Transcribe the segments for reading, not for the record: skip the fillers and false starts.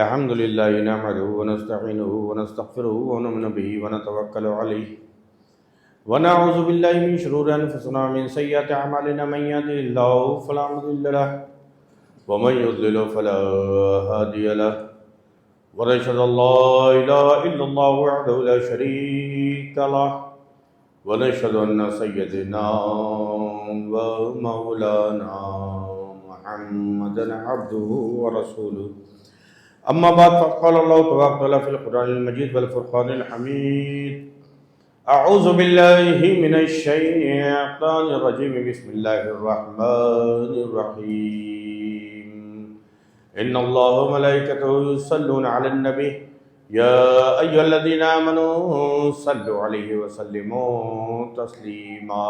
अल्हम्दुलिल्लाहि नहमदुहु व नस्तईनुहु व नस्तगफिरुहु व नु'मिनु बिही व नतवक्कलु अलैहि व नऊज़ु बिल्लाहि मिन शुरूरि अनफुसिना व मिन सय्यिआति अमालिना मन यहदिहिल्लाहु फला मुदिल्ल लहु व मन युद्लिल फला हादिय लहु व नशहदु अन ला इलाहा इल्लल्लाहु वहदहु ला शरीका लहु व नशहदु अन्न सय्यदना व मौलाना मुहम्मदन अब्दुहु व रसूलुहु अम्मा बाद फ़क़ाल अल्लाहु तबारक व तआला फ़िल क़ुरआनिल मजीद वल फ़ुरक़ानिल हमीद अऊज़ु बिल्लाहि मिनश शैतानिर रजीम बिस्मिल्लाहिर रहमानिर रहीम इन्नल्लाह व मलाइकतहु युसल्लूना अलन नबी या अय्युहल्लज़ीना आमनू सल्लु अलैहि व सल्लिमू तस्लीमा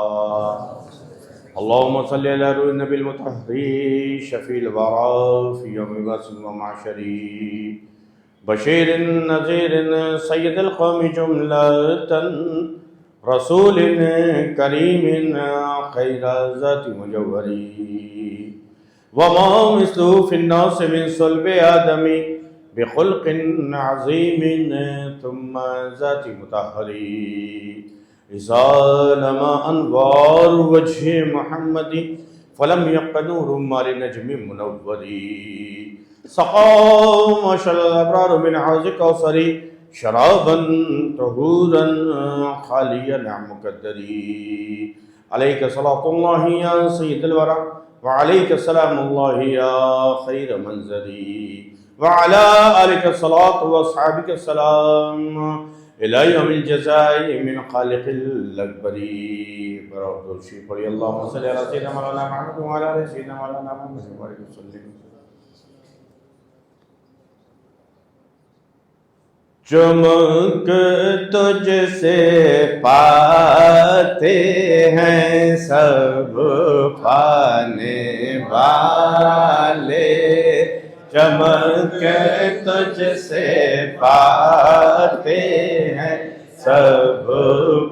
अल्लाहुम्मा सल्लि अला रूहिन नबिल मुतहहरी शफ़ील वरा फ़ी यौमि बअसिन व महशरी बशीरिन नज़ीरिन सय्यदुल क़ौमि जुमलतन रसूलिन करीमिन खैरा ज़ाति मुजव्वरी वमा मिस्लुहु फ़िन्नासि मिन सुल्बि आदमी बिख़ुल्क़िन अज़ीमिन थुम्मा ज़ाति मुतहहरी इज़ालमा अनवार वजह मुहम्मदी फलम यब्क़ नूरुम माली नजमी मुनव्वरी सक़ा मशअल अबरार मिन हौज़ि कौसरी शराबन तहूरन खालियन अन मुक़द्दरी अलैका सलातुल्लाहि या सय्यिदल वरा व अलैका सलामुल्लाहि या खैर मंज़री व अला आलिका सलातु व अस्हाबिका सलाम इला यौमिल जज़ाई मिन खालिक़िल अकबरी बरकतुशी पढ़ी अल्लाहुम्मा सल्लि अला सय्यिदिना मौलाना मुहम्मद व अला आलि सय्यिदिना मौलाना मुहम्मद वसल्लम। चमक तुझसे पाते हैं सब पाने वाले चमक तुझसे पाते हैं सब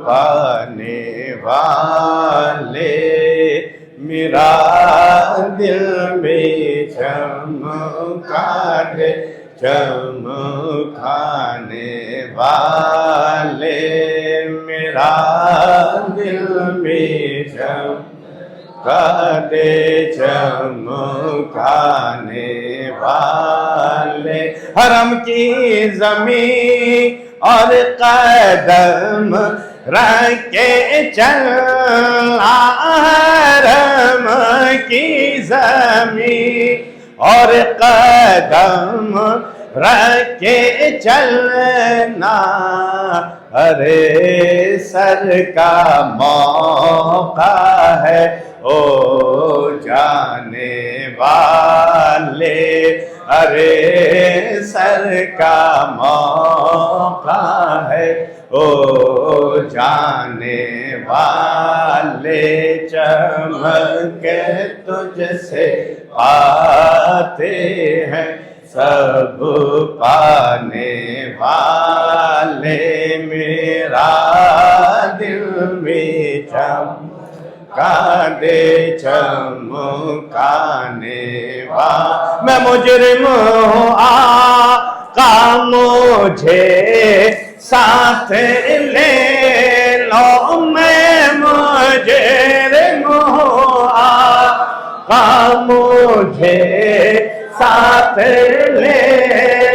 पाने वाले मेरा दिल में चमका दे चमकाने वाले मेरा दिल में चमका दे चमकाने वाले हरम की ज़मीं और कदम रखे चल हरम की ज़मीं और कदम रखे चलना अरे सर का मौका है ओ जाने वाले अरे सर का मौका है ओ जाने वाले चमक तुझसे पाते हैं सब पाने वाले मेरा दिल में चमका दे चमकाने वाले मैं मुजरिम हूँ आका मुझे साथ ले लो मैं मुजरिम हूँ आका मुझे साथ ले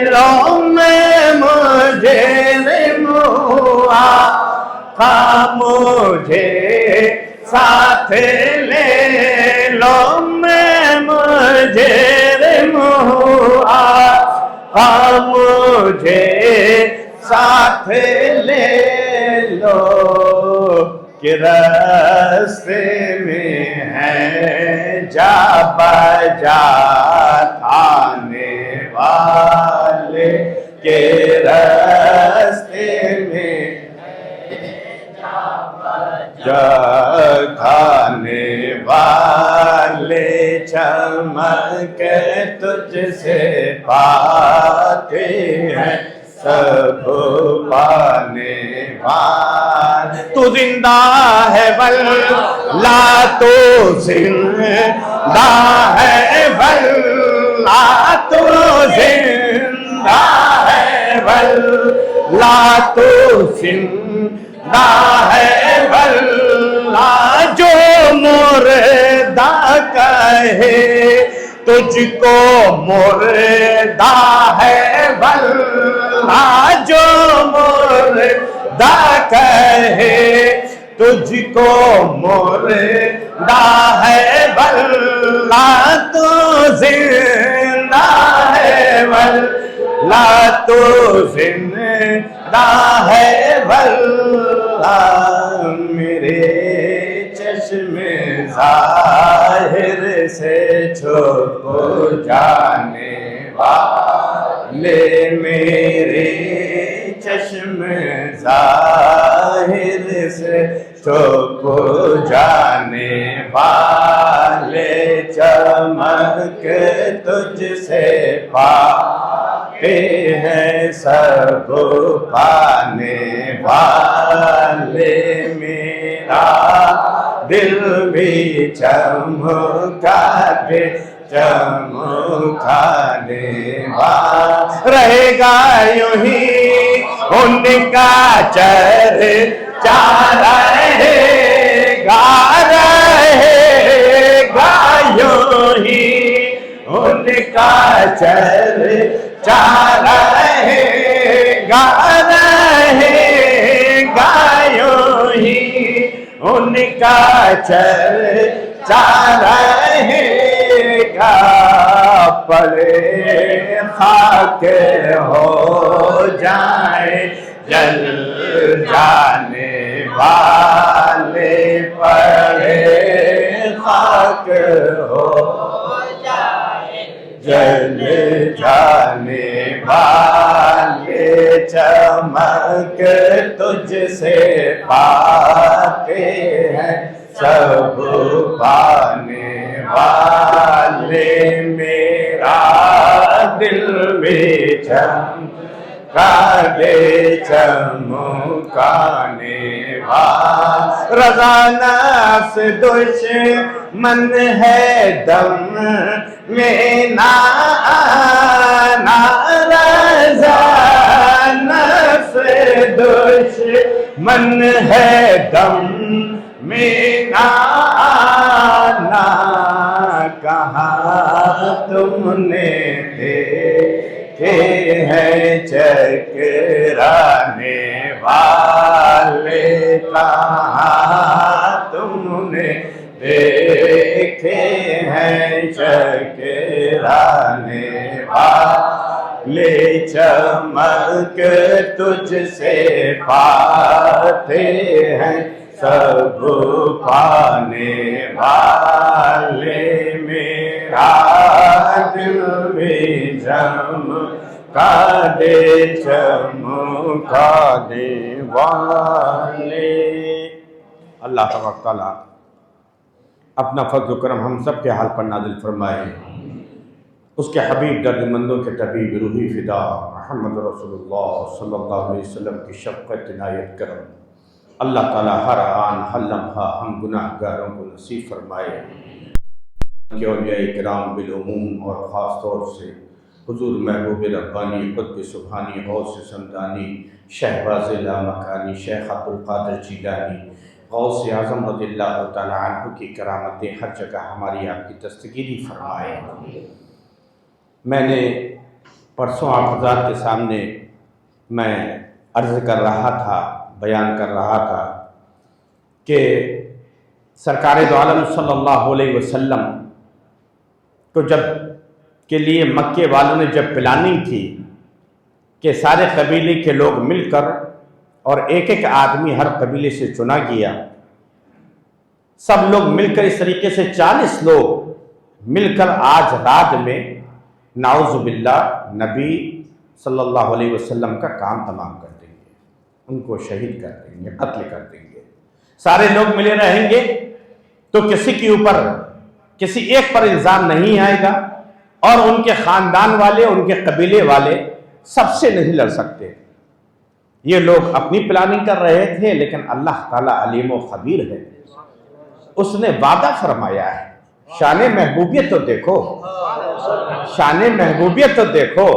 लो मैं मुजरिम हूँ आका मुझे साथ ले लो मैं मुजरिम हूँ आका मुझे साथ ले लो कि रास्ते में है जा बजा थाने वाले के रास्ते में जा खाने वाले चमक तुझसे पाते हैं सब पाने वाले तू जिंदा है वल्ला तो जिंदा है वल्ला तो जिंदा वल्ला तो जिंदा है वल्ला जो मुर्दा कहे तुझको मुर्दा है वल्ला जो मुर्दा कहे तुझको मुर्दा है वल्ला तो जिंदा है वल्ला तो जिंदा है वल्ला मेरे चश्मे जाहिर से छुप जाने वाले मेरे चश्मे जाहिर से छुप जाने वाले चमक तुझसे पाते हैं सब पाने वाले मेरा दिल भी चमका दे चमकाने वाला रहेगा यूं ही उनका चर्चा रहेगा यूं ही उनका चर्चा रहेगा यूं ही उनका चर्चा रहेगा पड़े खाक हो जाए जल जाने वाले पड़े खाक हो जाए जल जाने वाले चमक तुझसे पाते हैं सब पाने वाले मेरा दिल में चमका दे चमकाने वाला रज़ा नफ्स दुश्मन है दम में ना रज़ा नफ्स दुश्मन है दम मेरा आना कहा तुमने देखे हैं चकराने वाले कहा तुमने देखे हैं चकराने वाले चमक तुझसे पाते हैं सब पाने वाले मेरा दिल में चमका दे वाले। अल्लाह तबारक तआला अपना फज़्ल करम हम सब के हाल पर नाज़िल फरमाए। उसके हबीब दर्दमंदों के तबीब रूही फ़िदा मोहम्मद रसूलुल्लाह सल्लल्लाहु अलैहि वसल्लम की शफ़क़त इनायत करम अल्लाह ताला हर आन हर लम्हा हम गुनाहगारों को नसीब फरमाए। के औलिया किराम बिलउमूम और ख़ास तौर से हुज़ूर महबूब रब्बानी क़ुत्ब सुब्हानी गौस समदानी शहबाज़ लामकानी शेख अब्दुल क़ादिर जीलानी गौस आज़म रज़ियल्लाहु तआला अन्हु की करामतें हर जगह हमारी आपकी दस्तगीरी फरमाए। मैंने परसों आप हज़रात के सामने मैं अर्ज़ कर रहा था, बयान कर रहा था कि सरकार दो आलम सल्लल्लाहु अलैहि वसल्लम को जब के लिए मक्के वालों ने जब प्लानिंग की कि सारे कबीले के लोग मिलकर और एक एक आदमी हर कबीले से चुना गया, सब लोग मिलकर इस तरीके से 40 लोग मिलकर आज रात में नाउज़ुबिल्लाह नबी सल्लल्लाहु अलैहि वसल्लम का काम तमाम कर देंगे, उनको शहीद कर देंगे, कत्ल कर देंगे। सारे लोग मिले रहेंगे तो किसी के ऊपर किसी एक पर इल्ज़ाम नहीं आएगा और उनके ख़ानदान वाले उनके कबीले वाले सबसे नहीं लड़ सकते। ये लोग अपनी प्लानिंग कर रहे थे, लेकिन अल्लाह ताला अलीम व खबीर है, उसने वादा फरमाया है। शान महबूबियत तो देखो, शान महबूबियत तो देखो।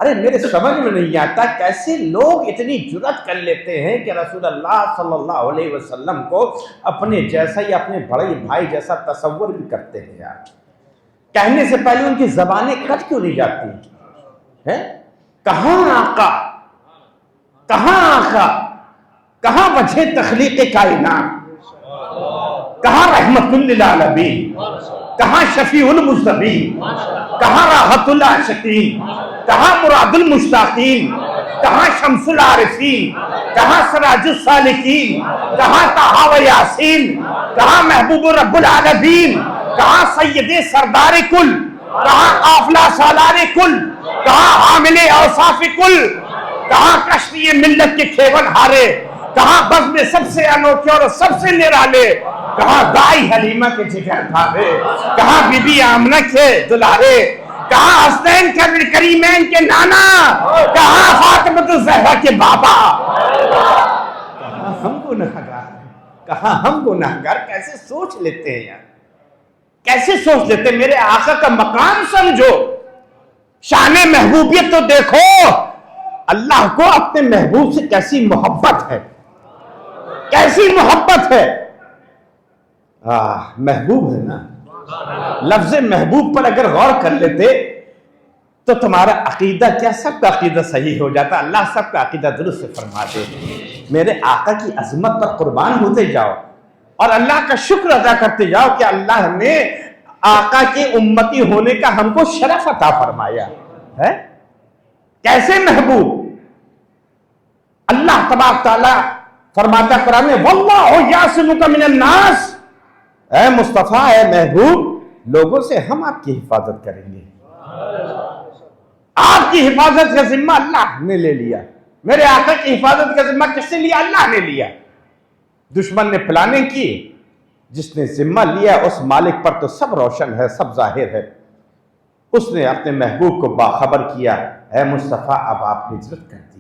अरे मेरे समझ में नहीं आता कैसे लोग इतनी जुर्रत कर लेते हैं कि रसूलुल्लाह सल्लल्लाहु अलैहि वसल्लम को अपने जैसा या अपने बड़े भाई जैसा तसव्वुर भी करते हैं यार। कहने से पहले उनकी जबानें कट क्यों नहीं जाती हैं? कहां आका, कहां आका, कहां वजह तखलीक कायनात, कहां रहमतुल लिल आलमीन, कहां शफीउल मुज़्तबीन, कहां राहतुल आशिकीन, कहां मुरादुल मुश्ताकीन, कहां शम्सुल आरिफीन, कहां सिराजुस सालिकीन, कहां ताहा व यासीन, कहां महबूब रब्बुल आलमीन, कहां सैयदे सरदार कुल, कहां काफिला सालार कुल, कहां हामिले औसाफ कुल, कहां कश्ती मिल्लत के खेवन हारे, कहां बज़ में सबसे अनोखे और सबसे निराले, कहां दाई हलीमा के जिगर भावे, कहां बीबी आमना के दुलारे, कहां हसनैन के करीमैन के नाना, कहां फातिमा ज़हरा के बाबा। कहां हम गुनाहगार, कहां हम गुनाहगार। कैसे सोच लेते हैं यार, कैसे सोच लेते हैं। मेरे आका का मकाम समझो, शान महबूबियत तो देखो। अल्लाह को अपने महबूब से कैसी मोहब्बत है, कैसी मोहब्बत है। महबूब है ना, लफ्ज़ महबूब पर अगर गौर कर लेते तो तुम्हारा अकीदा क्या, सबका अकीदा सही हो जाता। अल्लाह सबका अकीदा दुरुस्त फरमा दे। मेरे आका की अजमत पर कुर्बान होते जाओ और अल्लाह का शुक्र अदा करते जाओ कि अल्लाह ने आका के उम्मती होने का हमको शरफ अता फरमाया है। कैसे महबूब। अल्लाह तबारक तआला फरमाता कुरान में, वल्लाहु यासिमुका मिनन नास, ऐ मुस्तफा, ऐ महबूब, लोगों से हम आपकी हिफाजत करेंगे। आपकी हिफाजत का जिम्मा अल्लाह ने ले लिया। मेरे आका की हिफाजत का जिम्मा किसने लिया? अल्लाह ने लिया। दुश्मन ने प्लानिंग की, जिसने जिम्मा लिया उस मालिक पर तो सब रोशन है, सब जाहिर है। उसने अपने महबूब को बाखबर किया, ऐ मुस्तफा, अब आप हिजरत कर दिए,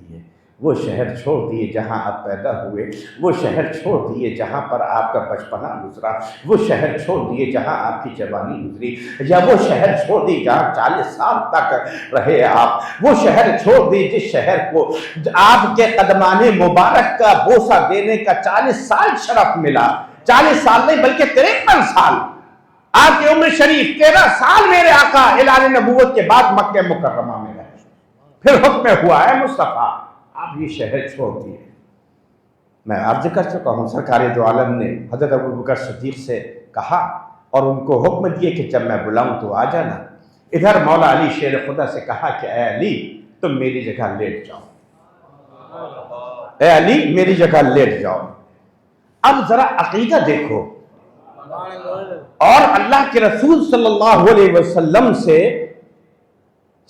वो शहर छोड़ दिए जहां आप पैदा हुए, वो शहर छोड़ दिए जहां पर आपका बचपना गुजरा, वो शहर छोड़ दिए जहां आपकी जवानी गुजरी, या वो शहर छोड़ दिए जहां 40 साल तक रहे आप, वो शहर छोड़ दिए जिस शहर को आपके कदमाने मुबारक का बोसा देने का 40 साल शरफ मिला। 40 साल नहीं बल्कि 53 साल आपकी उम्र शरीफ, 13 साल मेरे आका ऐलान नबूवत के बाद मक्के मुकर्रमा में रहे। फिर हुक्म हुआ है मुस्तफा आप ये शहर छोड़ दिए। मैं अर्ज कर चुका हूँ, सरकार दो आलम ने हज़रत अबू बकर सिद्दीक़ से कहा और उनको हुक्म दिए कि जब मैं बुलाऊं तो आ जाना। इधर मौला अली शेर खुदा से कहा कि ऐ अली तुम मेरी जगह लेट जाओ, ऐ अली मेरी जगह लेट जाओ। अब जरा अकीदा देखो, और अल्लाह के रसूल सल्लल्लाहु अलैहि वसल्लम से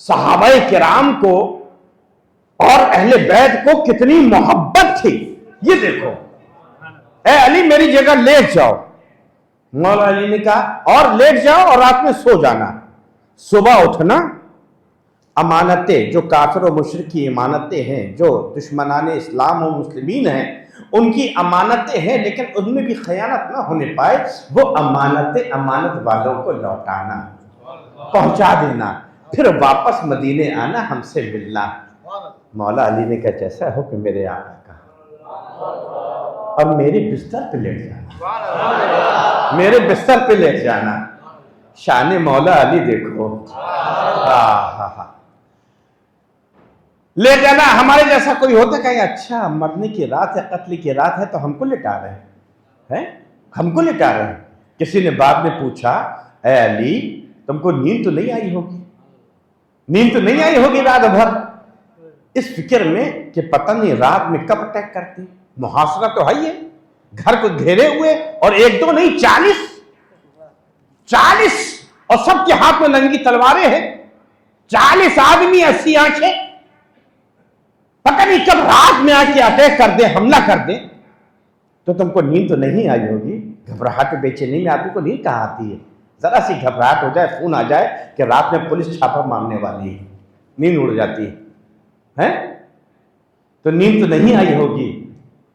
सहाबाए किराम को और अहले बैत को कितनी मोहब्बत थी, ये देखो। ऐ अली मेरी जगह लेट जाओ। मौला अली ने कहा और लेट जाओ और रात में सो जाना, सुबह उठना। अमानतें जो काफिर और मुशरिक की अमानतें हैं, जो दुश्मनाने इस्लाम और मुस्लिमीन हैं, उनकी अमानतें हैं, लेकिन उनमें भी खयानत ना होने पाए, वो अमानतें अमानत वालों को लौटाना, पहुंचा देना, फिर वापस मदीने आना, हमसे मिलना। मौला अली ने कहा जैसा हुक्म मेरे आका का, अब मेरे बिस्तर पे लेट जाना, मेरे बिस्तर पे लेट जाना। शान मौला अली देखो, ले जाना। हमारे जैसा कोई होता कहीं अच्छा मरने की रात है, कत्ल की रात है तो हमको लिटा रहे हैं, हमको लिटा रहे हैं। किसी ने बाद में पूछा, ऐ अली तुमको नींद तो नहीं आई होगी, नींद तो नहीं आई होगी रात भर, इस फिक्र में कि पता नहीं रात में कब अटैक करती। मुहासरा तो है ही है, घर को घेरे हुए, और एक दो नहीं 40 और सबके हाथ में नंगी तलवारें हैं। 40 आदमी, 80 आंखें, पता नहीं कब रात में आके अटैक कर दे, हमला कर दे। तो तुमको नींद तो नहीं आई होगी, घबराहट बेचैनी में आदमी को नींद कहाँ आती है। जरा सी घबराहट हो जाए, फोन आ जाए कि रात में पुलिस छापा मारने वाली है, नींद उड़ जाती है, तो नींद तो नहीं आई होगी।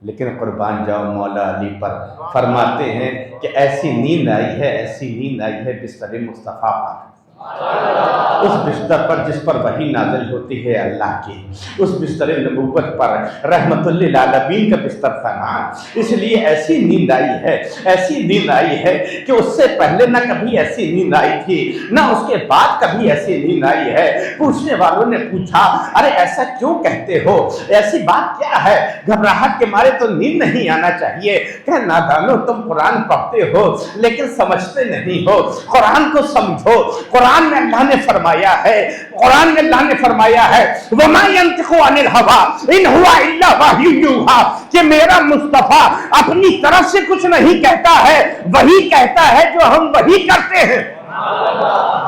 लेकिन कुर्बान जाओ मौला अली पर, फरमाते हैं कि ऐसी नींद आई है, ऐसी नींद आई है बिस्तर मुस्तफ़ा पर। उस बिस्तर पर जिस पर वही नाज़िल होती है अल्लाह की, उस बिस्तर नबूवत पर रहमतुल लिल आलमीन का बिस्तर था ना, इसलिए ऐसी नींद आई है, ऐसी नींद आई है कि उससे पहले ना कभी ऐसी नींद आई थी, ना उसके बाद कभी ऐसी नींद आई है। पूछने वालों ने पूछा, अरे ऐसा क्यों कहते हो, ऐसी बात क्या है, घबराहट के मारे तो नींद नहीं आना चाहिए। क्या नादानो, तुम कुरान पढ़ते हो लेकिन समझते नहीं हो, कुरान को समझो। कुरान में अल्लाह ने फरमाया है, कुरान में अल्लाह ने फरमाया है, वमा यंतिकु अनिल हवा इन हुवा इल्ला वह्यु यूहा, कि मेरा मुस्तफा अपनी तरफ से कुछ नहीं कहता है, वही कहता है जो हम वही करते हैं,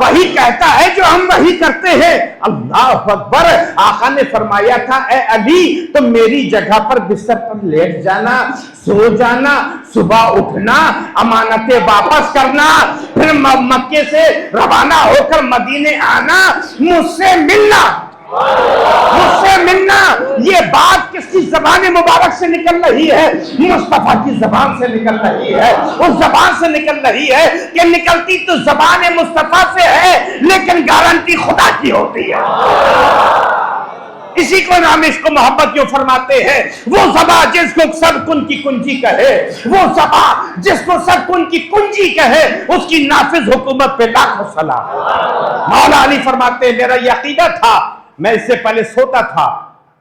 वही कहता है जो हम वही करते हैं। अल्लाह अकबर। आका ने फरमाया था, ए अली तुम मेरी जगह पर बिस्तर पर लेट जाना, सो जाना, सुबह उठना, अमानतें वापस करना, फिर मक्के से रवाना होकर मदीने आना, मुझसे मिलना, मुझसे मिलना। ये बात किसकी जबान मुबारक से निकल रही है? मुस्तफा की जबान से निकल रही है, उस जबान से निकल रही है कि निकलती तो जबान मुस्तफा से है लेकिन गारंटी खुदा की होती है। इसी को नाम इश्क मोहब्बत क्यों फरमाते हैं? वो ज़बा जिसको सब कुन की कुंजी कहे, वो ज़बा जिसको सब कुन की कुंजी कहे, उसकी नाफिज हुकूमत पे लाखों सलाम। मौला अली फरमाते हैं, मेरा ये अकीदा था, मैं इससे पहले सोता था,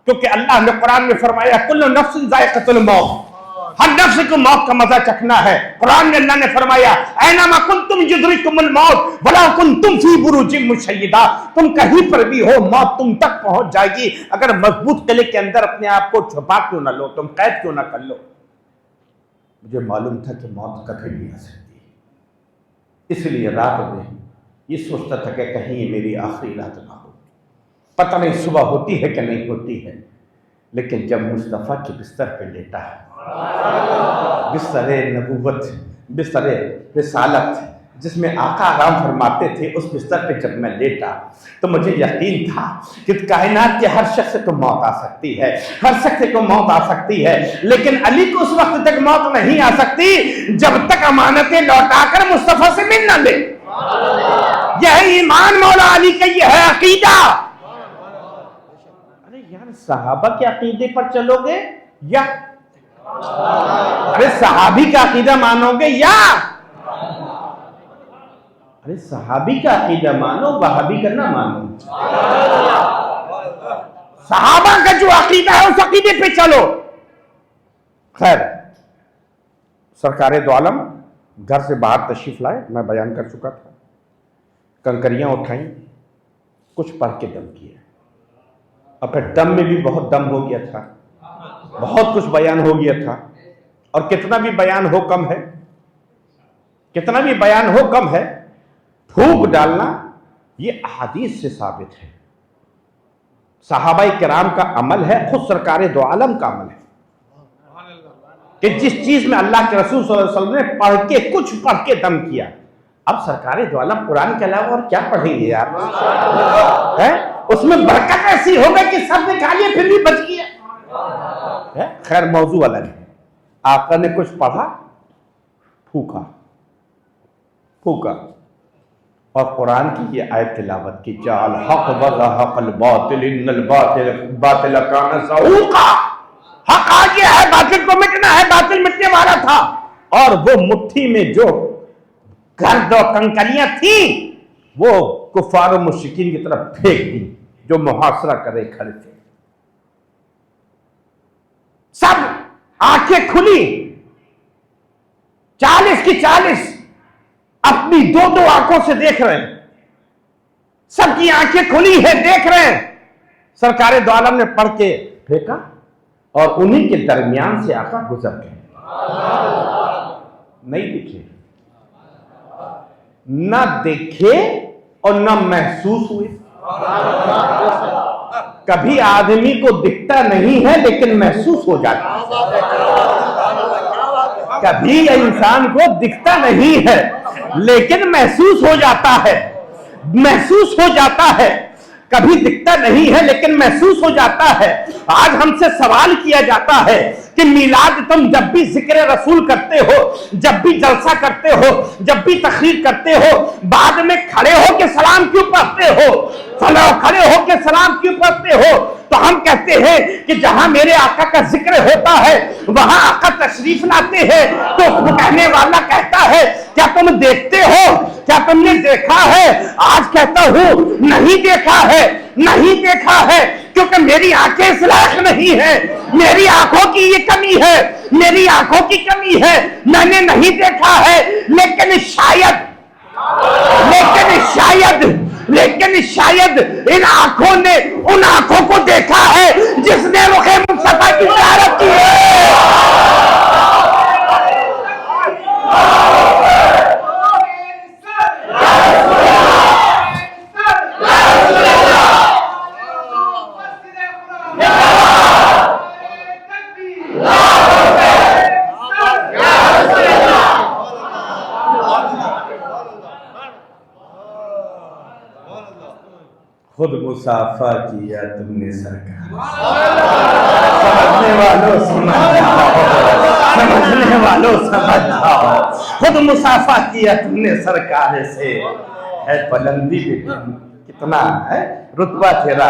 क्योंकि अल्लाह ने कुरान में फरमाया कुल्लु नफ्सिन ज़ाइक़तुल मौत, हर नफ्स को मौत का मजा चखना है। कुरान में अल्लाह ने फरमाया ऐनमा कुंतुम युद्रिकुमुल मौत वला कुंतुम फी बुरूजिम मुशय्यदा, तुम कहीं पर भी हो मौत तुम तक पहुंच जाएगी, अगर मजबूत किले के अंदर अपने आप को छुपा क्यों ना लो, तुम कैद क्यों ना कर लो। मुझे मालूम था कि मौत कभी नहीं आ सकती, इसलिए रात में ये सोचता था कि कहीं ये मेरी आखिरी रात ना हो, पता नहीं सुबह होती है कि नहीं होती है। लेकिन जब मुस्तफ़ा के बिस्तर पे लेटा है, बिस्तरे नबूवत, बिस्तरे रिसालत जिसमें आका आराम फरमाते थे, उस बिस्तर पे जब मैं लेटा तो मुझे यकीन था कि कायनात के हर शख्स को मौत आ सकती है, हर शख्स को मौत आ सकती है, लेकिन अली को उस वक्त तक मौत नहीं आ सकती जब तक अमानतें लौटाकर मुस्तफ़ा से मिल न ले। यह ईमान मौला अली का यह है अकीदा। अरे यार सहाबा के अकीदे पर चलोगे या अरे सहाबी का अकीदा मानोगे या अरे सहाबी का अकीदा मानो, वहाबी का ना मानो। सहाबा का जो अकीदा है उस अकीदे पे चलो। खैर, सरकारे दो आलम घर से बाहर तशरीफ लाए, मैं बयान कर चुका था, कंकरियां उठाई, कुछ पढ़ के दम किया, और फिर दम में भी बहुत दम हो गया था, बहुत कुछ बयान हो गया था। और कितना भी बयान हो कम है, कितना भी बयान हो कम है, फूंक डालना ये अहादीस से साबित है, सहाबाए किराम का अमल है, खुद सरकारे दो आलम का अमल है कि जिस चीज में अल्लाह के रसूल सल्लल्लाहु अलैहि वसल्लम ने पढ़ के, कुछ पढ़ के दम किया। अब सरकारे दो आलम कुरान के अलावा और क्या पढ़ेंगे यार? है उसमें बरकत ऐसी होगी कि सब ने खा लिया फिर भी बच गया। खैर मौजू अलग है। आका ने कुछ पढ़ा, फूका फूका और कुरान की ये आयत तिलावत की, जाल हक व ज़हक़ल बातिल इन्नल बातिल कान ज़हूक़ा, हक आ गया है, बातिल को मिटना है, बातिल मिटने वाला था। और वो मुट्ठी में जो गर्द और कंकरियां थी वो कुफार और मुश्रिकीन की तरफ फेंक दी जो मुहासरा करे खड़े थे। सब आंखें खुली, 40 की 40 अपनी दो दो आंखों से देख रहे हैं, सबकी आंखें खुली है, देख रहे हैं। सरकारे दो आलम ने पढ़ के फेंका और उन्हीं के दरमियान से आका गुजर गए, नहीं दिखे, ना देखे और ना महसूस हुए। कभी आदमी को दिखता नहीं है लेकिन महसूस हो जाता है, कभी इंसान को दिखता नहीं है लेकिन महसूस हो जाता है, महसूस हो जाता है। कभी दिखता नहीं है लेकिन महसूस हो जाता है। आज हमसे सवाल किया जाता है कि मिलाद तुम जब भी जिक्र रसूल करते हो, जब भी जलसा करते हो, जब भी तकरीर करते हो, बाद में खड़े हो के सलाम क्यों पढ़ते हो? खड़े हो के सलाम क्यों पढ़ते हो? तो हम कहते हैं कि जहां मेरे आका का जिक्र होता है वहां आका तशरीफ लाते हैं। तो कहने वाला कहता है क्या तुम देखते हो? क्या तुमने देखा है? आज कहता हूं नहीं देखा है, नहीं देखा है, क्योंकि मेरी आंखें इस लायक नहीं है, मेरी आंखों की ये कमी है, मेरी आंखों की कमी है, मैंने नहीं देखा है। लेकिन शायद इन आंखों ने उन आंखों को देखा है जिसने रुखे मुस्तफा की ज़ियारत की है। खुद मुसाफा किया तुमने सरकार, समझने वालों समझ जाओ, समझने वालों समझ जाओ। खुद मुसाफा किया तुमने सरकार से, है बुलंदी भी कितना है, रुतबा तेरा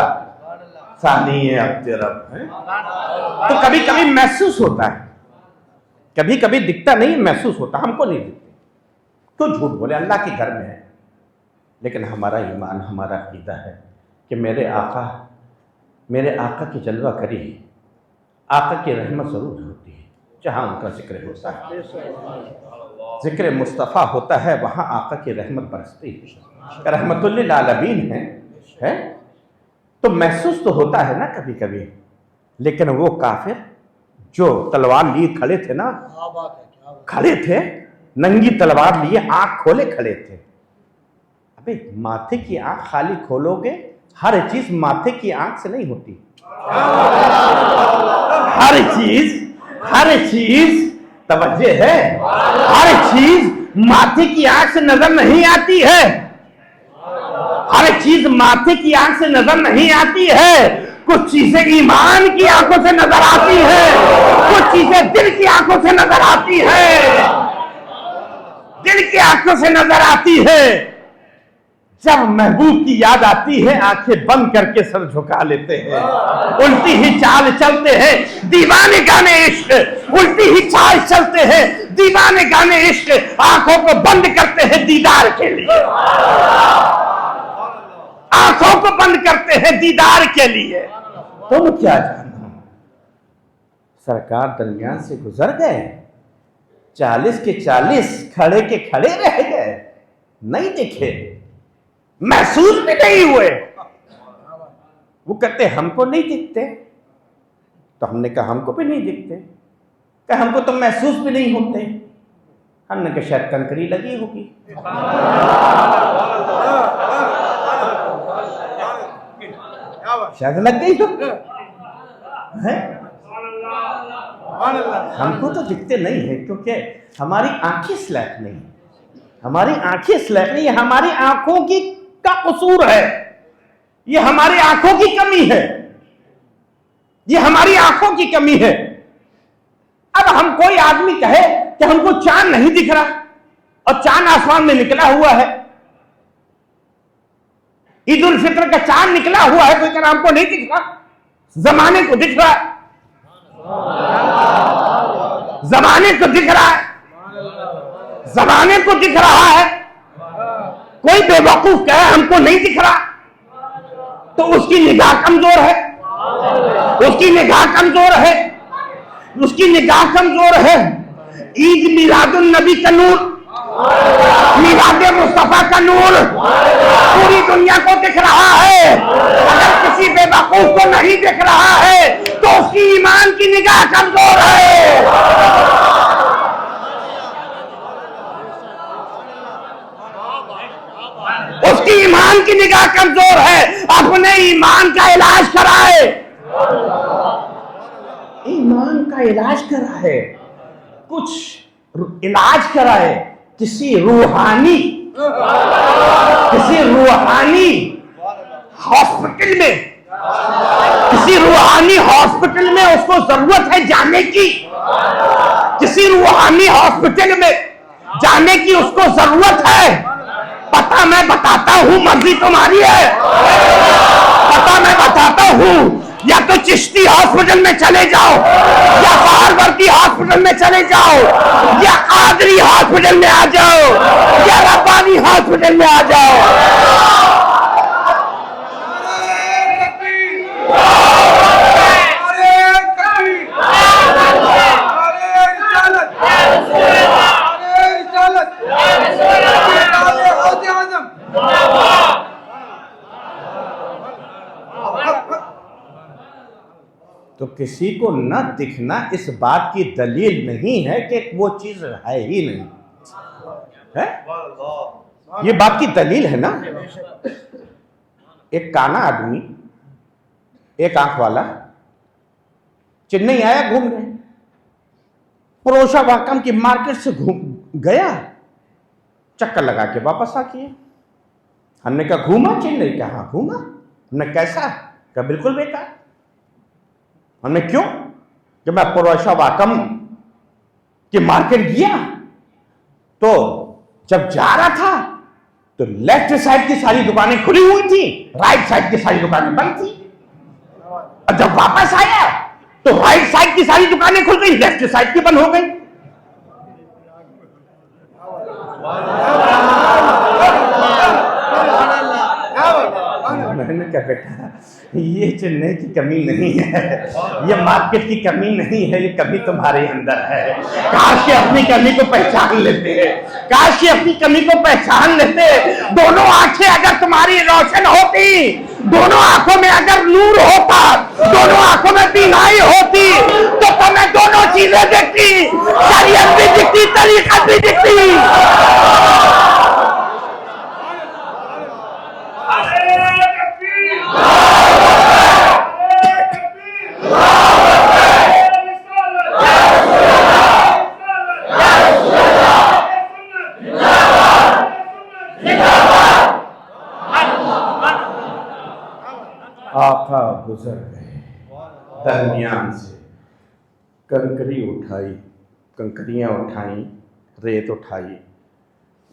सानी है अब तेरा है। तो कभी कभी महसूस होता है, कभी कभी दिखता नहीं, महसूस होता, हमको नहीं दिखते। तो झूठ बोले, अल्लाह के घर में है, लेकिन हमारा ईमान, हमारा अकीदा है कि मेरे आका की जलवा करी, आका की रहमत ज़रूर होती है जहाँ उनका जिक्र होता है, जिक्र मुस्तफ़ा होता है वहाँ आका की रहमत बरसती है, रहमतुल्लिल आलमीन है। तो महसूस तो होता है ना कभी कभी। लेकिन वो काफिर जो तलवार लिए खड़े थे ना, खड़े थे नंगी तलवार लिए, आंख खोले खड़े थे। अबे माथे की आंख खाली खोलोगे, हर चीज माथे की आंख से नहीं होती। हर चीज तवज्जो है, हर चीज माथे की आंख से नजर नहीं आती है, हर चीज माथे की आंख से नजर नहीं आती है। कुछ चीजें ईमान की आंखों से नजर आती है, कुछ चीजें दिल की आंखों से नजर आती है, दिल की आंखों से नजर आती है। जब महबूब की याद आती है आंखें बंद करके सर झुका लेते हैं, उल्टी ही चाल चलते हैं दीवाने गाने इश्क, उल्टी ही चाल चलते हैं दीवाने गाने इश्क, आंखों को बंद करते हैं दीदार के लिए, आंखों को बंद करते हैं दीदार के लिए। तुम क्या जानो, सरकार दरमियान से गुजर गए, 40 के 40 खड़े के खड़े रह गए, नहीं दिखे, महसूस भी नहीं हुए। वो कहते हमको नहीं दिखते, तो हमने कहा हमको भी नहीं दिखते, कहा हमको तो महसूस भी नहीं होते। हमने कहा शायद कंकड़ी लगी होगी, शायद लग गई हो है? हमको तो दिखते नहीं है क्योंकि हमारी आंखें स्लैक नहीं, हमारी आंखें स्लैक नहीं, हमारी आंखों की का कसूर है, ये हमारी आंखों की कमी है, ये हमारी आंखों की कमी है। अब हम कोई आदमी कहे कि हमको चांद नहीं दिख रहा और चांद आसमान में निकला हुआ है, ईद उल फित्र का चांद निकला हुआ है, कोई कहना हमको नहीं दिख रहा, जमाने को दिख रहा है, जमाने को दिख रहा है, जमाने को दिख रहा है। कोई बेवकूफ कहे हमको नहीं दिख रहा, तो उसकी निगाह कमजोर है, उसकी निगाह कमजोर है, उसकी निगाह कमजोर है। ईद मिलादुन नबी का नूर, मिलाद मुस्तफा का नूर पूरी दुनिया को दिख रहा है। अगर किसी बेवकूफ को नहीं दिख रहा है तो उसकी ईमान की निगाह कमजोर है। उसकी ईमान की निगाह कमजोर है, अपने ईमान का इलाज कराए, ईमान का इलाज कराए, कुछ इलाज कराए किसी रूहानी हॉस्पिटल में, किसी रूहानी हॉस्पिटल में उसको जरूरत है जाने की, किसी रूहानी हॉस्पिटल में जाने की उसको जरूरत है। पता मैं बताता हूं, मर्जी तुम्हारी है। पता मैं बताता हूं, या तो चिश्ती हॉस्पिटल में चले जाओ, या सहारवर्ती हॉस्पिटल में चले जाओ, या कादरी हॉस्पिटल में आ जाओ, या रब्बानी हॉस्पिटल में आ जाओ। तो किसी को न दिखना इस बात की दलील नहीं है कि वो चीज है ही नहीं है। ये बात की दलील है ना। एक काना आदमी, एक आंख वाला चेन्नई आया घूमने, पुरुषोत्तम की मार्केट से घूम गया, चक्कर लगा के वापस आ गया। हमने कहा घूमा चेन्नई? का हाँ घूमा। हमने कैसा? कहा बिल्कुल बेकार। हमने क्यों? जब मैं पुरुषोत्तम की मार्केट गया तो जब जा रहा था तो लेफ्ट साइड की सारी दुकानें खुली हुई थी, राइट साइड की सारी दुकानें बंद थी। और जब वापस आया तो राइट साइड की सारी दुकानें खुल गई, लेफ्ट साइड की बंद हो गई। मैंने कहा बेटा ये चेन्नई की कमी नहीं है, ये मार्केट की कमी नहीं है, ये कमी तुम्हारे अंदर है। काश के अपनी कमी को पहचान लेते हैं, काश के अपनी कमी को पहचान लेते। दोनों आंखें अगर तुम्हारी रोशन होती, दोनों आंखों में अगर नूर होता, दोनों आंखों में बीनाई होती, तो तुम्हें दोनों चीजें दिखती, शरीयत भी दिखती, तरीकत भी दिखती। आका गुजर गए दरमियान से, कंकरी उठाई, कंकरियां उठाई, रेत उठाई,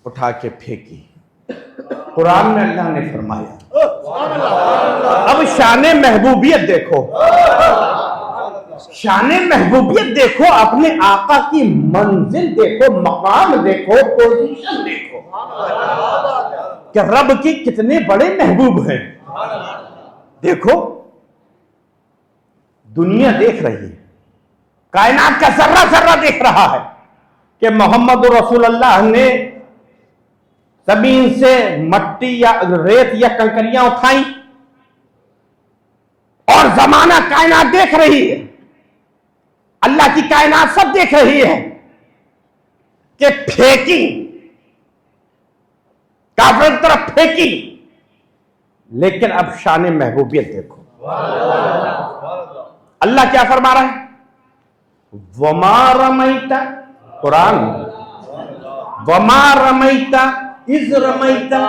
उठा के फेंकी। कुरान में अल्लाह ने फरमाया, अब शान महबूबियत देखो, शान महबूबियत देखो, अपने आका की मंजिल देखो, मकाम देखो, पोजीशन देखो कि रब के कितने बड़े महबूब हैं। देखो दुनिया देख रही है, कायनात का जर्रा जर्रा देख रहा है कि मोहम्मद रसूलुल्लाह ने जमीन से मट्टी या रेत या कंकरियां उठाई, और जमाना कायनात देख रही है, अल्लाह की कायनात सब देख रही है कि फेंकी, काफिर तरफ फेंकी। लेकिन अब शान महबूबियत देखो, अल्लाह क्या फरमा रहा है? वमा रमैता, कुरान, वमा रमैता इज रमैता।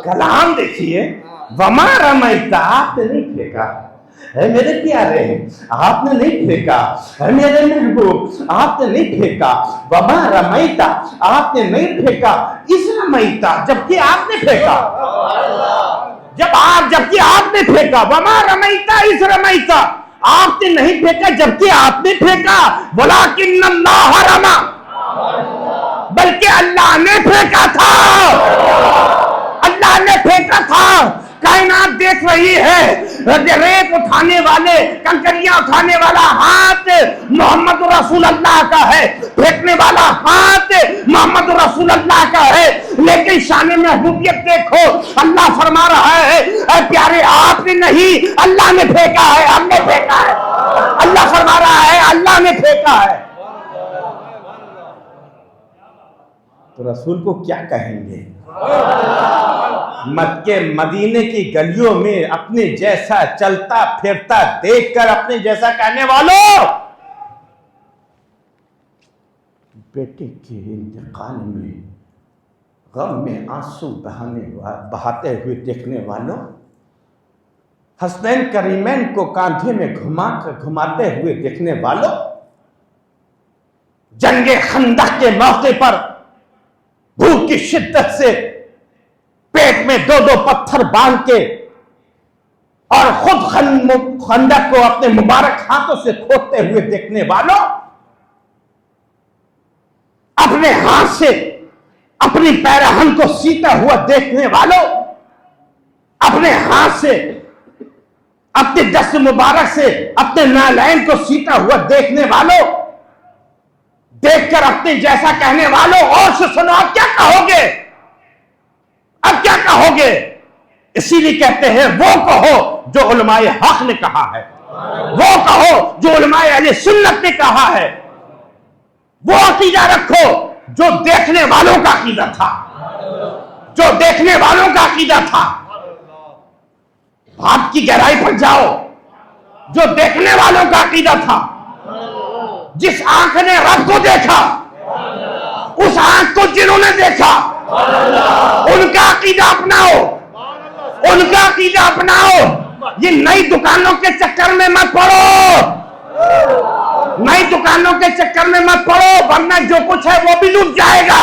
कलाम देखिए, वमा रमैता, आपने नहीं फेंका है मेरे प्यारे, आपने नहीं फेंका है मेरे महबूब, आपने नहीं फेंका। वमा रमैता, आपने नहीं फेंका, इस रमैता, जबकि आपने फेंका। जबकि आपने फेंका। वमा रमैता इस रमैता, आपने नहीं फेंका जबकि आपने फेंका। वलाकिन्नल्लाह रमा, बल्कि अल्लाह ने फेंका था, अल्लाह ने फेंका था। कायनात देख रही है, रेत उठाने वाले, कंकरियां उठाने वाला हाथ मोहम्मद रसूलुल्लाह का है, फेंकने वाला हाथ मोहम्मद रसूलुल्लाह का है। लेकिन शान महबूबियत देखो, अल्लाह फरमा रहा है, प्यारे आपने नहीं, अल्लाह ने फेंका है, हमने फेंका है। अल्लाह फरमा रहा है, अल्लाह ने फेंका है। तो रसूल को क्या कहेंगे? मक्के मदीने की गलियों में अपने जैसा चलता फिरता देखकर अपने जैसा कहने वालों, बेटे के इंतकाल में गम में आंसू बहाते हुए देखने वालों, हसनैन करीमैन को कांधे में घुमाते हुए देखने वालों, जंगे खंदक के मौके पर भूख की शिद्दत से पेट में 2-2 पत्थर बांध के और खुद खंदक को अपने मुबारक हाथों से खोदते हुए देखने वालों, अपने हाथ से अपनी पैरहन को सीता हुआ देखने वालों, अपने हाथ से अपने दस्त मुबारक से अपने नालैन को सीता हुआ देखने वालों, देखकर अपने जैसा कहने वालों, और से सुनो, अब क्या कहोगे, अब क्या कहोगे। इसीलिए कहते हैं वो कहो जो उलमाए हक ने कहा है, वो कहो जो उलमाए अहले सुन्नत ने कहा है, वो अकीदा रखो जो देखने वालों का अकीदा था, जो देखने वालों का अकीदा था। बात की गहराई पर जाओ, जो देखने वालों का अकीदा था। जिस आंख ने रब को देखा, उस आंख को जिन्होंने देखा, उनका अकीदा अपनाओ, उनका अकीदा अपनाओ। ये नई दुकानों के चक्कर में मत पड़ो, नई दुकानों के चक्कर में मत पड़ो, वरना जो कुछ है वो भी लूट जाएगा।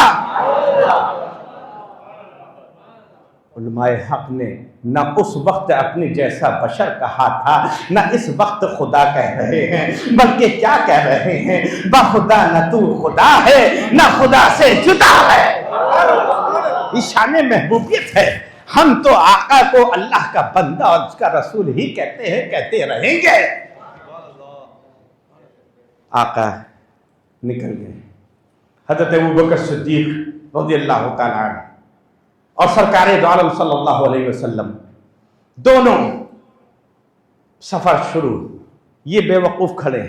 उलमाए हक ने न उस वक्त अपने जैसा बशर कहा था, न इस वक्त खुदा कह रहे हैं, बल्कि क्या कह रहे हैं, बखुदा न तू खुदा है न खुदा से जुदा है। ईशान महबूबियत है। हम तो आका को अल्लाह का बंदा और उसका रसूल ही कहते हैं, कहते रहेंगे। आका निकल गए। हज़रत अबू बकर सिद्दीक रज़ियल्लाहु ताला अन्हु और सरकारे दो आलम सल्लल्लाहु अलैहि वसल्लम दोनों सफर शुरू। ये बेवकूफ खड़े,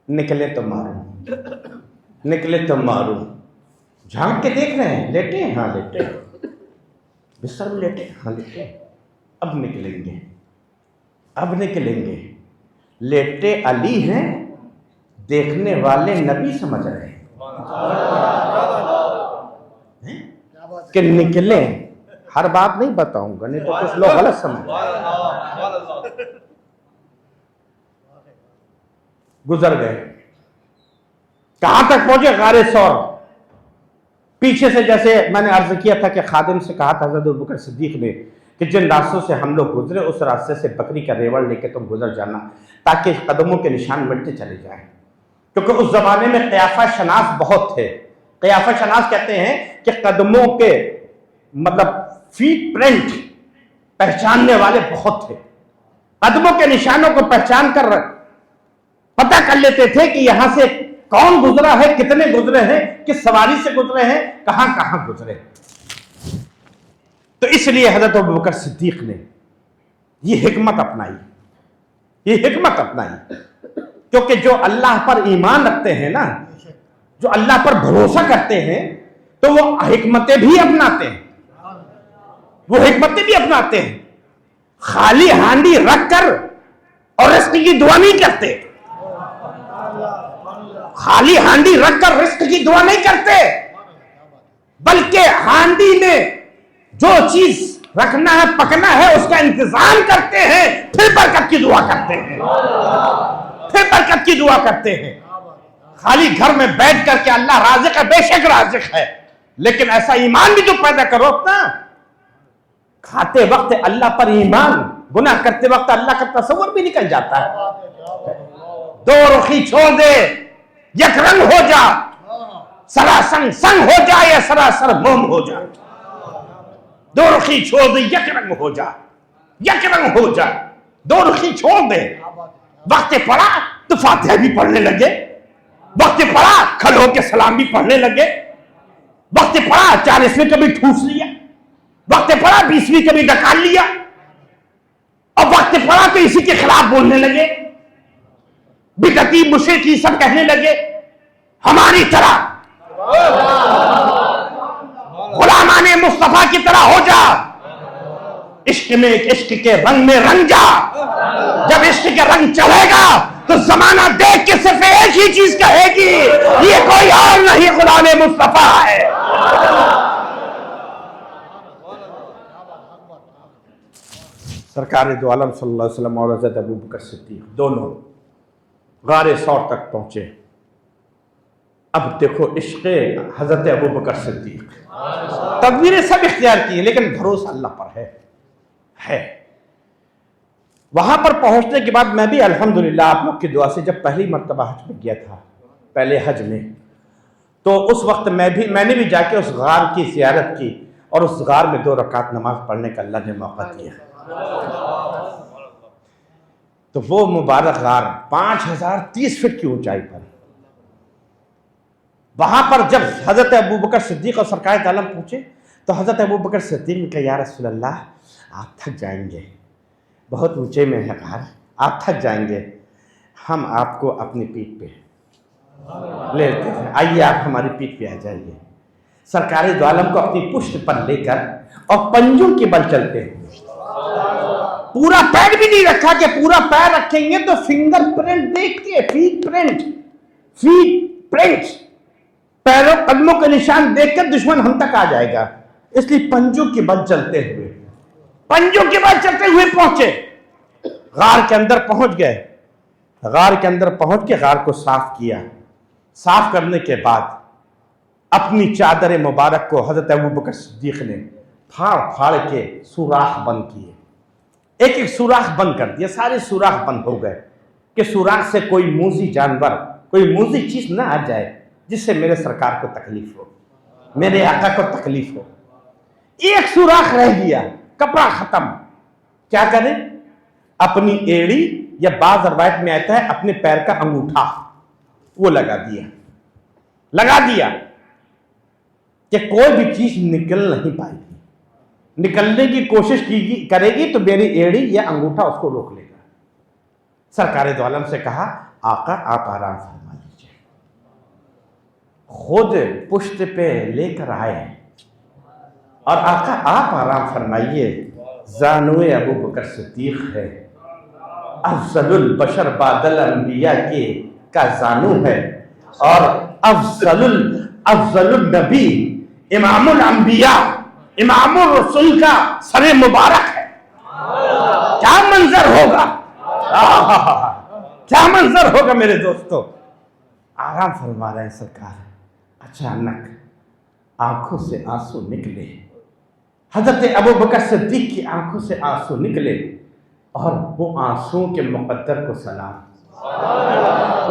निकले तो मारो, निकले तो मारो। झांक के देख रहे हैं, लेटे हैं, हाँ लेटे, बिस्तर में लेटे, हाँ लेटे। अब निकलेंगे, अब निकलेंगे। लेटे अली हैं, देखने वाले नबी समझ रहे हैं कि निकले। हर बात नहीं बताऊंगा, नहीं तो कुछ लोग गलत समझ। गुजर गए। कहां तक पहुंचे? गारे सौर। पीछे से, जैसे मैंने अर्ज किया था कि खादिम से कहा था हज़रत अबू बकर सिद्दीक ने कि जिन रास्तों से हम लोग गुजरे उस रास्ते से बकरी का रेवड़ लेके तुम गुजर जाना, ताकि कदमों के निशान मिटते चले जाएं। क्योंकि उस जमाने में क़याफ़ा शनास बहुत थे। क़याफ़ा शनास कहते हैं कि कदमों के मतलब फीट प्रिंट पहचानने वाले बहुत थे। कदमों के निशानों को पहचान कर पता कर लेते थे कि यहां से कौन गुजरा है, कितने गुजरे हैं, किस सवारी से गुजरे हैं, कहां कहां गुजरे। तो इसलिए हज़रत अबू बकर सिद्दीक ने ये हिकमत अपनाई, ये हिकमत अपनाई। क्योंकि जो अल्लाह पर ईमान रखते हैं ना, जो अल्लाह पर भरोसा करते हैं, तो वो हिकमतें भी अपनाते हैं, वो हिकमतें भी अपनाते हैं। खाली हांडी रखकर और रिस्क की दुआ नहीं करते, खाली हांडी रखकर रिस्क की दुआ नहीं करते, बल्कि हांडी में जो चीज रखना है, पकना है, उसका इंतजाम करते हैं, फिर बरकत की दुआ करते हैं, फिर बरकत की दुआ करते हैं। खाली घर में बैठ करके अल्लाह राज़िक है, बेशक राज़िक है, लेकिन ऐसा ईमान भी तो पैदा करो अपना। खाते वक्त अल्लाह पर ईमान, गुनाह करते वक्त अल्लाह का तसव्वुर भी निकल जाता है। दो रुखी छोड़ दे, एक रंग हो जा, सरासंग संग हो जा या सरासर मोम हो जा। दो रुखी छोड़ दे, एक रंग हो जा, एक रंग हो जा। दो रुखी छोड़ दे। वक्त पड़ा तो फातिहा भी पढ़ने लगे, वक्त पड़ा खड़े होकर सलाम भी पढ़ने लगे, वक्त पड़ा 40वें कभी ठूस लिया, वक्त पड़ा 20वीं कभी डकाल लिया, और वक्त पड़ा तो इसी के खिलाफ बोलने लगे, बिदअती मुशरिकी सब कहने लगे। हमारी तरह गुलामाने मुस्तफा की तरह हो जा, इश्क में इश्क के रंग में रंग जा। जब इश्क के रंग चढ़ेगा तो जमाना देख के सिर्फ एक ही चीज कहेगी, ये कोई और नहीं गुलाम मुस्तफा है। सरकार दो आलम सल्लल्लाहु अलैहि वसल्लम और हज़रत अबू बकर सिद्दीक़ दोनों गारे सौर तक पहुँचे। अब देखो इश्क़ हज़रत अबू बकर सिद्दीक़, तदबीरें सब इख्तियार की, लेकिन भरोसा अल्लाह पर है। वहां पर पहुंचने के बाद मैं भी अल्हम्दुलिल्लाह आप लोग की दुआ से जब पहली मर्तबा हज में गया था, पहले हज में, तो उस वक्त मैंने भी जाके उस गार की ज़ियारत की और उस गार में 2 रकात नमाज पढ़ने का अल्लाह ने मौका दिया। तो वो मुबारक गार 5030 फीट की ऊंचाई पर, वहां पर जब हजरत अबू बकर सिद्दीक़ और सरकार आलम पूछे तो हजरत अबू बकर सिद्दीक़ ने कहा, या रसूल अल्लाह आप थक जाएंगे, बहुत ऊंचे में है गार, आप थक जाएंगे, हम आपको अपनी पीठ पे ले लेते हैं, आइए आप हमारी पीठ पे आ जाइए। सरकार दो आलम को अपनी पुष्ट पर लेकर और पंजों के बल चलते हैं, पूरा पैर भी नहीं रखा कि पूरा पैर रखेंगे तो फिंगरप्रिंट देख के, फीट प्रिंट, पैरों कदमों के निशान देखकर दुश्मन हम तक आ जाएगा, इसलिए पंजों के बल चलते हुए पहुंचे। गार के अंदर पहुंच गए, गार के अंदर पहुंच के गार को साफ किया। साफ करने के बाद अपनी चादर मुबारक को हजरत अबू बकर सिद्दीक़ ने फाड़ के सुराख बंद किए, एक एक सुराख बंद कर दिया, सारे सुराख बंद हो गए कि सुराख से कोई मूजी जानवर, कोई मूजी चीज ना आ जाए जिससे मेरे सरकार को तकलीफ हो, मेरे आका को तकलीफ हो। एक सुराख रह गया, कपड़ा खत्म, क्या करें? अपनी एड़ी या बाज़ रवायत में आता है अपने पैर का अंगूठा वो लगा दिया कि कोई भी चीज निकल नहीं पाएगी, निकलने की कोशिश करेगी तो मेरी एड़ी या अंगूठा उसको रोक लेगा। सरकार दो आलम से कहा, आका आप आराम फरमा लीजिए। खुद पुश्त पे लेकर आए और आका आप आराम फरमाइए, जानुए अबू बकर सिद्दीक़ है, अफजलुल बशर बादल अंबिया के का जानू है और अफजलुल नबी इमामुल अंबिया इमामुल रसूल का सरे मुबारक है। क्या मंजर होगा, क्या मंजर होगा मेरे दोस्तों। आराम फरमा रहे हैं सरकार। अचानक आंखों से आंसू निकले, हजरत अबू बकर सिद्दीक़ की आंखों से आंसू निकले और वो आंसुओं के मुकद्दर को सलाम,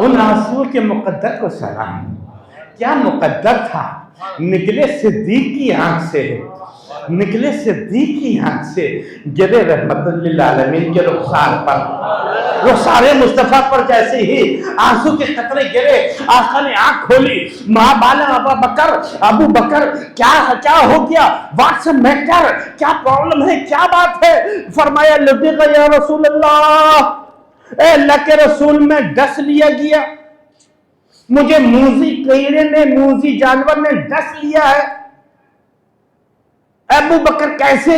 उन आंसुओं के मुकद्दर को सलाम। क्या मुकद्दर था, निकले सिद्दीक़ की आंख से, निकले सिद्दीक़ की आंख से, गिरे रहमतुल लिल आलमीन के रुखसार पर, रुखसारे मुस्तफ़ा पर जैसे ही आंसू के कतरे गिरे, आका ने आंख खोली, माँ बाला अबू बकर क्या हो गया, व्हाट्स द मैटर, क्या प्रॉब्लम है, क्या बात है। फरमाया लुटिका या रसूल अल्लाह, अल्लाह के रसूल में डस लिया गया, मुझे मूजी कीड़े ने, मूजी जानवर ने डस लिया है। अबू बकर कैसे,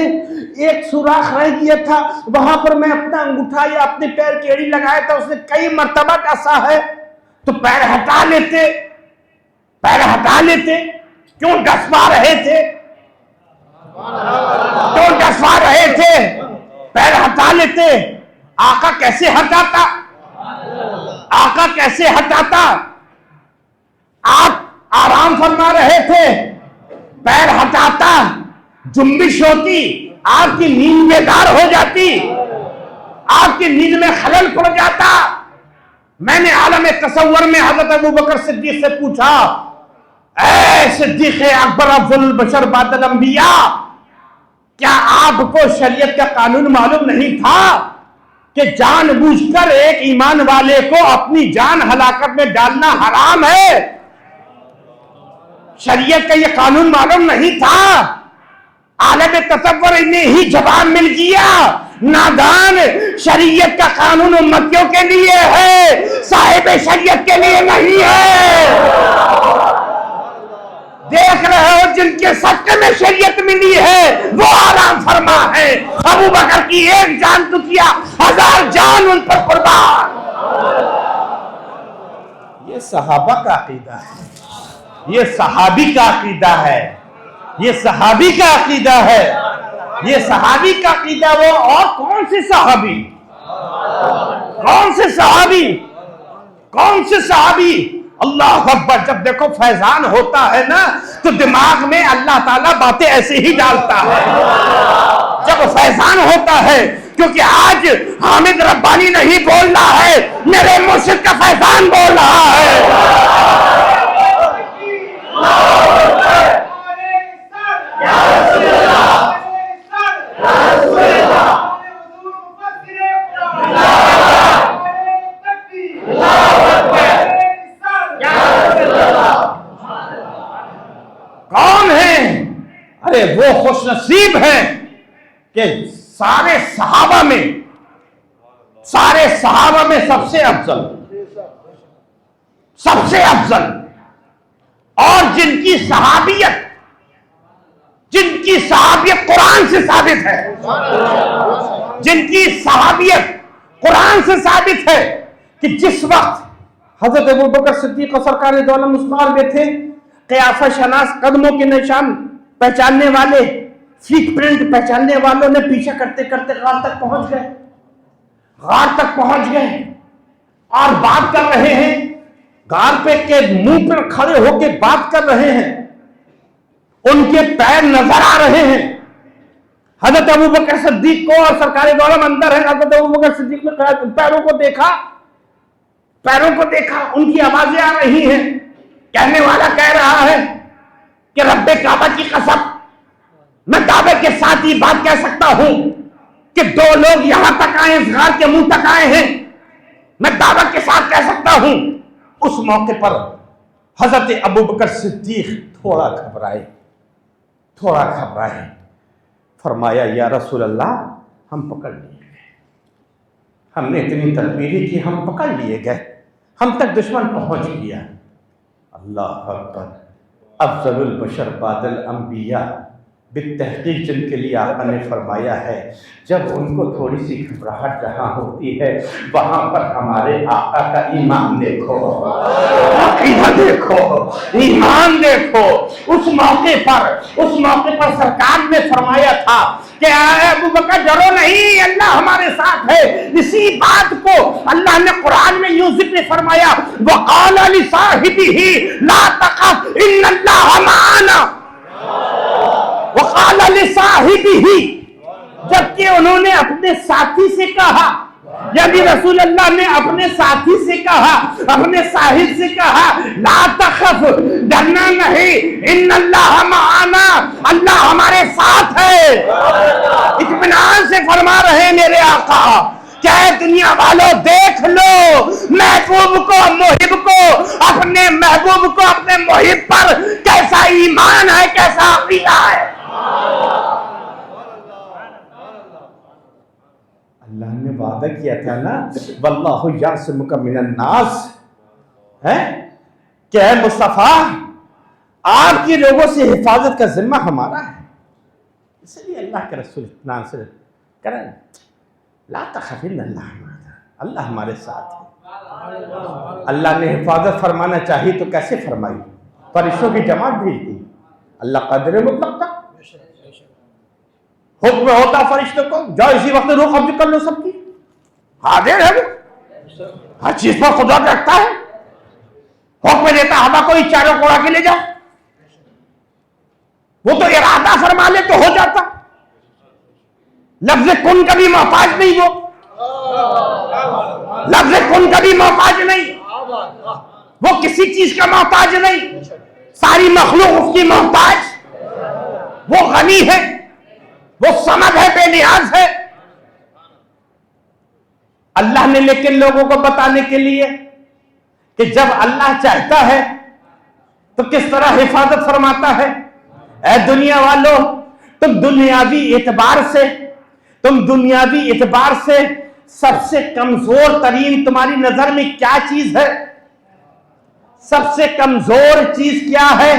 एक सुराख रह गया था, वहां पर मैं अपना अंगूठा या अपने पैर की एड़ी लगाया था, उसने कई मर्तबा डसा है, तो पैर हटा लेते, क्यों डसवा रहे थे, पैर हटा लेते। आका कैसे हटाता, आप आराम फरमा रहे थे, पैर हटाता, जुम्बिश होती, आपकी नींद बेदार हो जाती, आपकी नींद में खलल पड़ जाता। मैंने आलम तसव्वुर में हजरत अबू बकर सिद्दीक़ से पूछा, ऐ सिद्दीक़ अकबर अफज़लुल बशर बादल अंबिया, क्या आपको शरीयत का कानून मालूम नहीं था कि जानबूझकर एक ईमान वाले को अपनी जान हलाकत में डालना हराम है? शरीयत का यह कानून मालूम नहीं था? आलम तसव्वुर में ही जवाब मिल गया, नादान, शरीयत का कानून उम्मतियों के लिए है, साहिब शरीयत के लिए नहीं है। देख रहे हो, जिनके सत्य में शरीयत मिली है वो आराम फरमा है। अबू बकर की एक जान तो किया, 1000 जान उन पर कुर्बान। ये सहाबा का अकीदा है, ये सहाबी का अकीदा है, ये सहाबी का अकीदा है। ये सहाबी का अकीदा वो। और कौन से सहाबी, कौन से सहाबी, कौन से सहाबी? अल्लाह अकबर। जब देखो फैजान होता है ना तो दिमाग में अल्लाह ताला बातें ऐसे ही डालता है जब फैजान होता है। क्योंकि आज हामिद रब्बानी नहीं बोल रहा है, मेरे मुर्शिद का फैजान बोल रहा है। कौन है? अरे वो खुशनसीब है कि सारे सहाबा में सबसे अफजल, सबसे अफजल, और जिनकी सहाबियत कुरान से साबित है, जिनकी सहाबियत कुरान से साबित है कि जिस वक्त हजरत अबू बकर सिद्दीक सरकार दो आलम उस दौर में थे, क़याफ़ा शनास कदमों के निशान पहचानने वाले, फीक प्रिंट पहचानने वालों ने पीछे करते करते गार तक पहुंच गए और बात कर रहे हैं। गार पे के मुंह पर खड़े होकर बात कर रहे हैं, उनके पैर नजर आ रहे हैं। हजरत अबू बकर सिद्दीक को, और सरकार दो आलम अंदर है, हजरत अबू बकर सिद्दीक ने पैरों को देखा, उनकी आवाजें आ रही हैं। कहने वाला कह रहा है कि रब्बे काबा की कसम, मैं दावे के साथ ही बात कह सकता हूं कि दो लोग यहां तक आए, इस गार के मुंह तक आए हैं। मैं दावा के साथ कह सकता हूं। उस मौके पर हजरत अबू बकर सिद्दीक थोड़ा घबराए। फरमाया, या रसूल अल्लाह, हम पकड़ लिए गए, हमने इतनी तदबीरें की, हम पकड़ लिए गए, हम तक दुश्मन पहुंच गया। अल्लाह अकबर। अफजलुल बशर बादल अंबिया, बितहकीक जिनके लिए आका ने फरमाया है, जब उनको थोड़ी सी घबराहट जहाँ होती है वहां पर हमारे आका का ईमान देखो, अकीदा देखो, ईमान देखो। उस मौके पर सरकार ने फरमाया था कि अबू बकर डरो नहीं, अल्लाह हमारे साथ है। इसी बात को अल्लाह ने कुरान में यूं जिक्र फरमाया, वक़ाल लिसाहिबिही ला तख़फ इन्नल्लाह मअना, वक़ाल लिसाहिबिही, जबकि उन्होंने अपने साथी से कहा, यानी रसूल अल्लाह ने अपने साथी से कहा, अपने साहिब से कहा, ला तख़फ, डरना नहीं, इन्नल्लाह मअना, अल्लाह हमारे साथ है। इत्मीनान से फरमा रहे हैं मेरे आका, क्या दुनिया वालों देख लो महबूब को, मुहिब को, अपने महबूब को, अपने मुहिब पर कैसा ईमान है, कैसा अकीदा है। अल्लाह ने वादा किया था ना, वल्लाहु यासिमुका मिनन नास, है क्या है मुस्तफा, आपके लोगों से हिफाजत का जिम्मा हमारा है। इसलिए अल्लाह के रसूल इत्मीनान से करें, ला तख़फ इन्नल्लाह मअना, अल्लाह हमारे साथ है। अल्लाह ने हिफाजत फरमाना चाहिए तो कैसे फरमाई, फरिश्तों की जमात भेज दी। अल्लाह कदर मुतलक तक हुक्म होता फरिश्तों को, जाओ इसी वक्त रूह कब्ज कर लो सबकी, हाजिर है वो, हर चीज पर खुदा रखता है। हुक्म देता हवा को ही चारों को उड़ा के ले जाओ, वो तो इरादा फरमा ले तो हो जाता। लफ्ज़ कुन का भी मोहताज नहीं, लफ्ज़ कुन का भी मोहताज नहीं, वो किसी चीज का मोहताज नहीं, सारी मखलूक उसकी मोहताज। वो गनी है, वो समद है, बेनियाज है। अल्लाह ने लेकिन लोगों को बताने के लिए कि जब अल्लाह चाहता है तो किस तरह हिफाजत फरमाता है। ऐ दुनिया वालों, तुम दुनियावी एतबार से सबसे कमजोर तरीन तुम्हारी नजर में क्या चीज है? सबसे कमजोर चीज क्या है?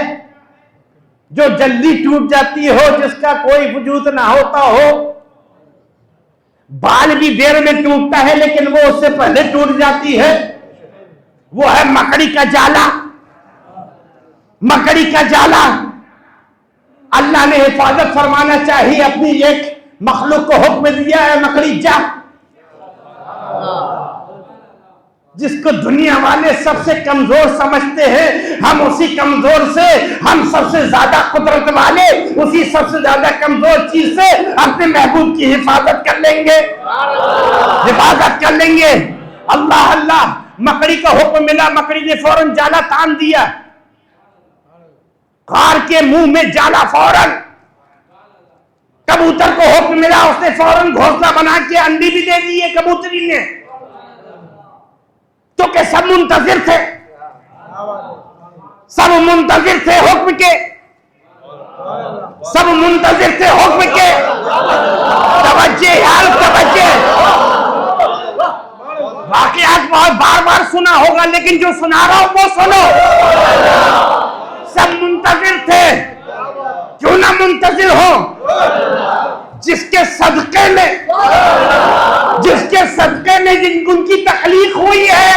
जो जल्दी टूट जाती हो, जिसका कोई वजूद ना होता हो। बाल भी देर में टूटता है लेकिन वो उससे पहले टूट जाती है। वो है मकड़ी का जाला। मकड़ी का जाला अल्लाह ने हिफाजत फरमाना चाहिए अपनी एक मखलूक को हुक्म दिया है, मकड़ी जा, जिसको दुनिया वाले सबसे कमजोर समझते हैं, हम उसी कमजोर से, हम सबसे ज्यादा कुदरत वाले उसी सबसे ज्यादा कमजोर चीज से अपने महबूब की हिफाजत कर लेंगे, हिफाजत कर लेंगे। अल्लाह अल्लाह, मकड़ी का हुक्म मिला, मकड़ी ने फौरन जाला तान दिया, कार के मुंह में जाला फौरन। कबूतर को हुक्म मिला, उसने फौरन घोंसला बना के अंडी भी दे दिए कबूतरी ने, तो के सब मुंतजिर थे, सब मुंतजिर थे हुक्म के, सब मुंतजिर थे हुक्म के। तवज्जे यार तवज्जे, वाकयात बहुत बार बार सुना होगा, लेकिन जो सुना रहा हूं वो सुनो। सब मुंतजिर थे, क्यों ना मुंतजिर हो, जिसके सदके में जिनकी तकलीफ हुई है,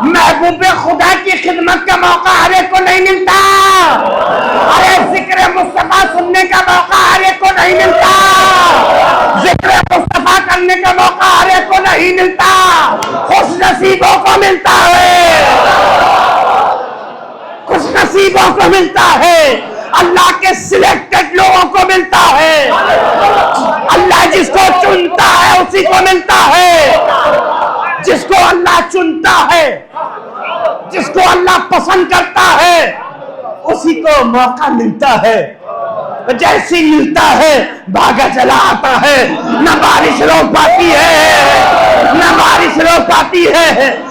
महबूब खुदा की खिदमत का मौका हर एक को नहीं मिलता। अरे जिक्र मुस्तफा सुनने का मौका हर एक को नहीं मिलता, जिक्र मुस्तफा करने का मौका हर एक को नहीं मिलता, खुश नसीबों को मिलता है, खुश नसीबों को मिलता है, अल्लाह के सिलेक्टेड लोगों को मिलता है। अल्लाह जिसको चुनता है उसी को मिलता है, जिसको अल्लाह चुनता है, जिसको अल्लाह पसंद करता है, उसी को मौका मिलता है। जैसे मिलता है भागा चला आता है, न बारिश रोक पाती है, न बारिश रोक पाती है,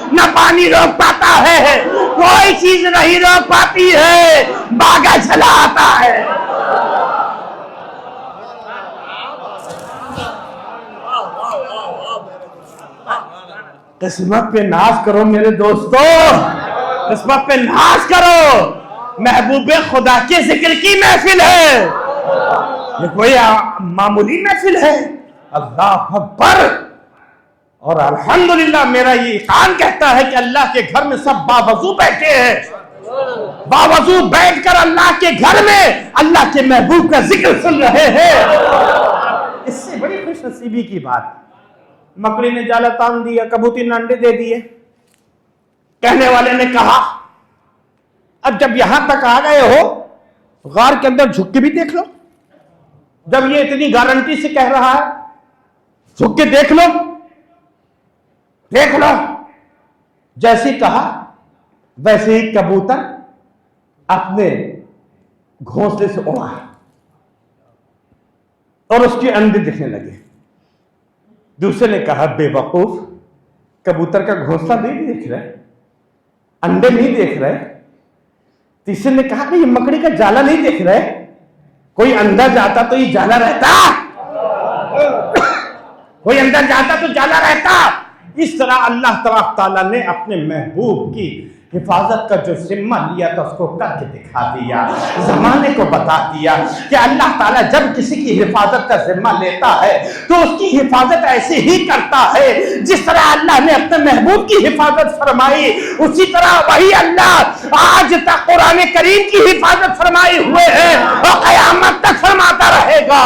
न पानी रोक पाता है, कोई चीज नहीं रोक पाती है, भागा चला आता है। किस्मत पे नाज करो मेरे दोस्तों, किस्मत पे नाज करो। महबूब खुदा के जिक्र की महफिल है, ये कोई मामूली महफिल है। अल्लाह अकबर और अल्हम्दुलिल्लाह। मेरा ये कान कहता है कि अल्लाह के घर में सब बावजू बैठे हैं, बावजू बैठकर अल्लाह के घर में अल्लाह के महबूब का जिक्र सुन रहे हैं। इससे बड़ी खुशनसीबी की बात। मकड़ी ने जाला तान दिया, कबूतर ने अंडे दे दिए। कहने वाले ने कहा अब जब यहां तक आ गए हो, गार के अंदर झुक के भी देख लो। जब ये इतनी गारंटी से कह रहा है, झुक के देख लो, देख लो। जैसे कहा वैसे ही कबूतर अपने घोंसले से उड़ा और उसके अंडे दिखने लगे। दूसरे ने कहा बेवकूफ, कबूतर का घोंसला नहीं देख रहे, अंडे नहीं देख रहे। तीसरे ने कहा ये मकड़ी का जाला नहीं देख रहे, कोई अंदर जाता तो ये जाला रहता, कोई अंदर जाता तो जाला रहता। इस तरह अल्लाह तबारक तआला ने अपने महबूब की हिफाजत का जो जिम्मा लिया था उसको करके दिखा दिया, जमाने को बता दिया कि अल्लाह ताला जब किसी की हिफाजत का जिम्मा लेता है तो उसकी हिफाजत ऐसे ही करता है जिस तरह अल्लाह ने अपने महबूब की हिफाजत फरमाई, उसी तरह वही अल्लाह आज तक कुरान करीम की हिफाजत फरमाए हुए है और क़यामत तक फरमाता रहेगा,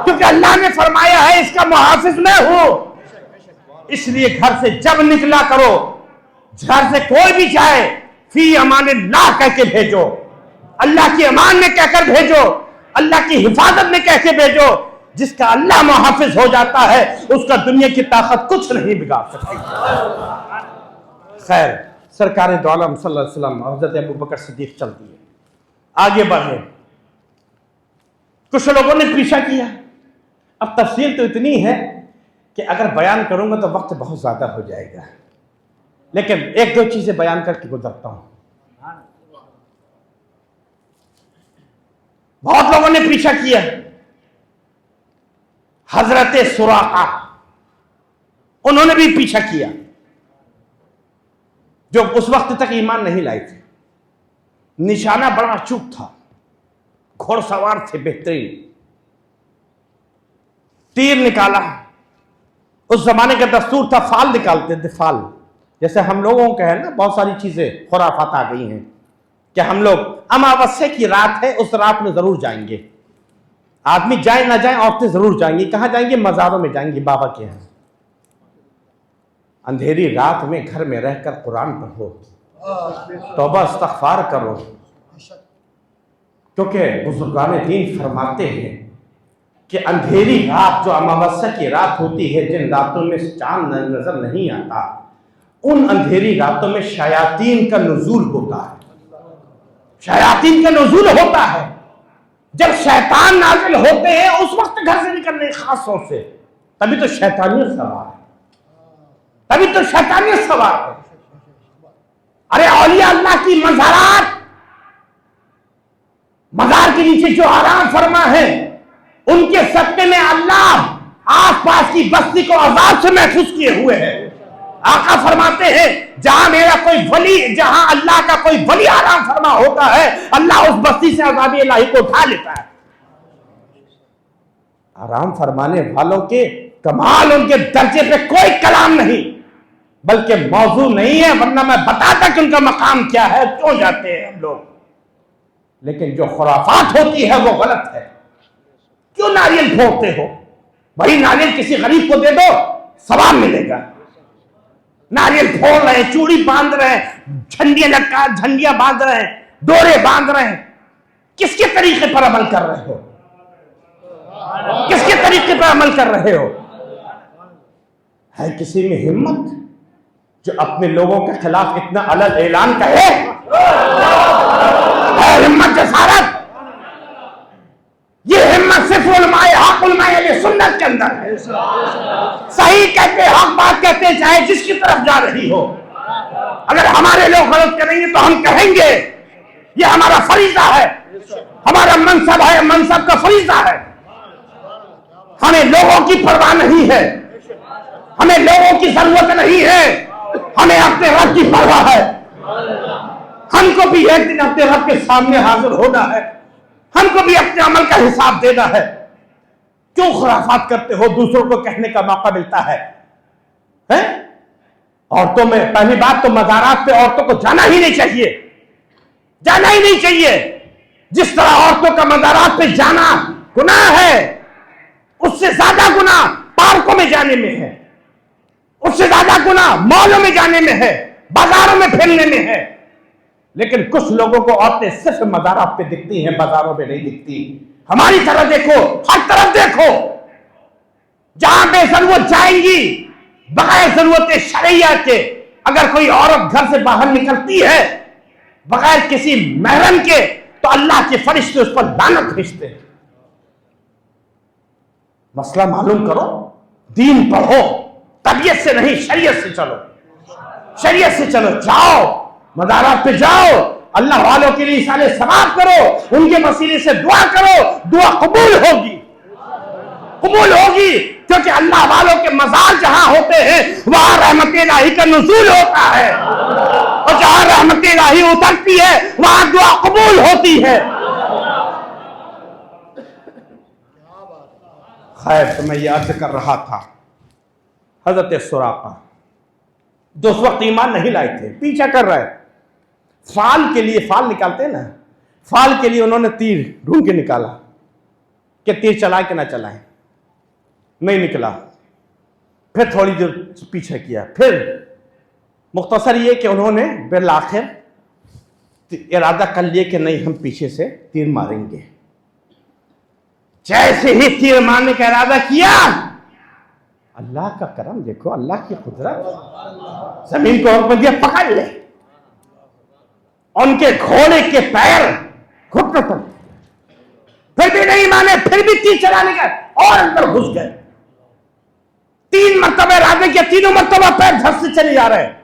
क्योंकि अल्लाह ने फरमाया है इसका मुहाफिज मैं हूं। इसलिए घर से जब निकला करो, घर से कोई भी जाए फी अमानिल्लाह कह के भेजो, अल्लाह की अमान में कहकर भेजो, अल्लाह की हिफाजत में कह के भेजो। जिसका अल्लाह मुहाफिज हो जाता है उसका दुनिया की ताकत कुछ नहीं बिगाड़ सकती। खैर, सरकार दो आलम सल्लल्लाहु अलैहि वसल्लम हज़रत अबू बकर सिद्दीक चल दिए, आगे बढ़े। कुछ लोगों ने पीछा किया। अब तफसील तो इतनी है कि अगर बयान करूंगा तो वक्त बहुत ज्यादा हो जाएगा, लेकिन एक दो चीजें बयान करके गुजरता हूं। बहुत लोगों ने पीछा किया। हजरत सुराका, उन्होंने भी पीछा किया, जो उस वक्त तक ईमान नहीं लाए थे। निशाना बड़ा चूक था, घोड़सवार थे बेहतरीन। तीर निकाला, उस जमाने का दस्तूर था फाल निकालते थे, फाल जैसे हम लोगों का है ना, बहुत सारी चीजें खुराफात आ गई हैं। कि हम लोग अमावस्या की रात है, उस रात में जरूर जाएंगे। आदमी जाए ना जाए, औरतें जरूर जाएंगी। कहां जाएंगी? मज़ारों में जाएंगी, बाबा के यहाँ। अंधेरी रात में घर में रहकर कुरान पढ़ो, तौबा इस्तग़फ़ार करो, क्योंकि बुजुर्गान दीन फरमाते हैं कि अंधेरी रात जो अमावस्या की रात होती है, जिन रातों में चांद नजर नहीं आता, उन अंधेरी रातों में शयातीन का नुज़ूल होता है। शयातीन का नुज़ूल होता है। जब शैतान नाज़िल होते हैं उस वक्त घर से निकलने खास तौर से, तभी तो शैतानियत सवार है, तभी तो शैतानियत सवार है। अरे औलिया अल्लाह की मज़ारात, मज़ार के नीचे जो आराम फरमा है, उनके सत्ते में अल्लाह आसपास की बस्ती को अज़ाब से महफूज किए हुए है। आका फरमाते हैं जहां मेरा कोई वली, जहां अल्लाह का कोई वली आराम फरमा होता है, अल्लाह उस बस्ती से अज़ाब इलाही को उठा लेता है। आराम फरमाने वालों के कमाल, उनके दर्जे पे कोई कलाम नहीं, बल्कि मौजू नहीं है, वरना मैं बताता कि उनका मकाम क्या है, क्यों जाते हैं हम लोग। लेकिन जो खुराफात होती है वो गलत है। क्यों नारियल फोड़ते हो? वही नारियल किसी गरीब को दे दो, सवाब मिलेगा। नारियल फोड़ रहे, चूड़ी बांध रहे, झंडियां बांध रहे हैं, डोरे बांध रहे हैं, किसके तरीके पर अमल कर रहे हो? किसके तरीके पर अमल कर रहे हो? है किसी में हिम्मत जो अपने लोगों के खिलाफ इतना अलग ऐलान करे? है हिम्मत जसारत? ये हिम्मत सिर्फ उलमाए हक, उलमाए अहले सुन्नत के अंदर है। सही कहते, हक बात कहते, चाहे जिसकी तरफ जा रही हो। अगर हमारे लोग गलत करेंगे तो हम कहेंगे, ये हमारा फरीजा है, हमारा मनसब है, मनसब का फरीजा है। हमें लोगों की परवाह नहीं है, हमें लोगों की जरूरत नहीं है, हमें अपने रब की परवाह है। हमको भी एक दिन अपने रब के सामने हाजिर होना है, हमको भी अपने अमल का हिसाब देना है। क्यों खुराफात करते हो? दूसरों को कहने का मौका मिलता है, हैं? औरतों में पहली बात तो मज़ारात पे औरतों को जाना ही नहीं चाहिए, जाना ही नहीं चाहिए। जिस तरह औरतों का मज़ारात पे जाना गुनाह है, उससे ज्यादा गुनाह पार्कों में जाने में है, उससे ज्यादा गुनाह मॉलों में जाने में है, बाजारों में फिरने में है। लेकिन कुछ लोगों को औरतें सिर्फ मज़ारात पे दिखती हैं, बाजारों में नहीं दिखती। हमारी तरफ देखो, हर तरफ देखो, जहां पे जरूरत जाएंगी बगैर जरूरत शरिया के। अगर कोई औरत घर से बाहर निकलती है बगैर किसी महरम के, तो अल्लाह के फरिश्ते उस पर लानत भेजते हैं। मसला मालूम करो, दीन पढ़ो, तबीयत से नहीं शरीयत से चलो, शरीयत से चलो। जाओ मज़ारात पे जाओ, अल्लाह वालों के लिए इशारे सवाब करो, उनके वसीले से दुआ करो, दुआ कबूल होगी, कबूल होगी। क्योंकि अल्लाह वालों के मज़ार जहां होते हैं वहां रहमत इलाही का नुज़ूल होता है, और जहां रहमत इलाही उतरती है वहां दुआ कबूल होती है। खैर, तो मैं ये अर्ज कर रहा था, हजरत सुराका जो उस वक्त ईमान नहीं लाए थे, पीछा कर रहे, फाल के लिए, फाल निकालते हैं ना, फाल के लिए उन्होंने तीर ढूंढ के निकाला कि तीर चलाए कि ना चलाए, नहीं निकला। फिर थोड़ी देर पीछे किया, फिर मुख्तसर ये कि उन्होंने बिल आखिर इरादा कर लिया कि नहीं, हम पीछे से तीर मारेंगे। जैसे ही तीर मारने का इरादा किया, अल्लाह का करम देखो, अल्लाह की कुदरत, जमीन को हुक्म दिया पकड़ ले। उनके घोड़े के पैर घुटनों पर, फिर भी नहीं माने, फिर भी तीर चलाने का और अंदर घुस गए। 3 मरतबा इरादे किया, तीनों मरतबा पैर धंसते चले जा रहे हैं।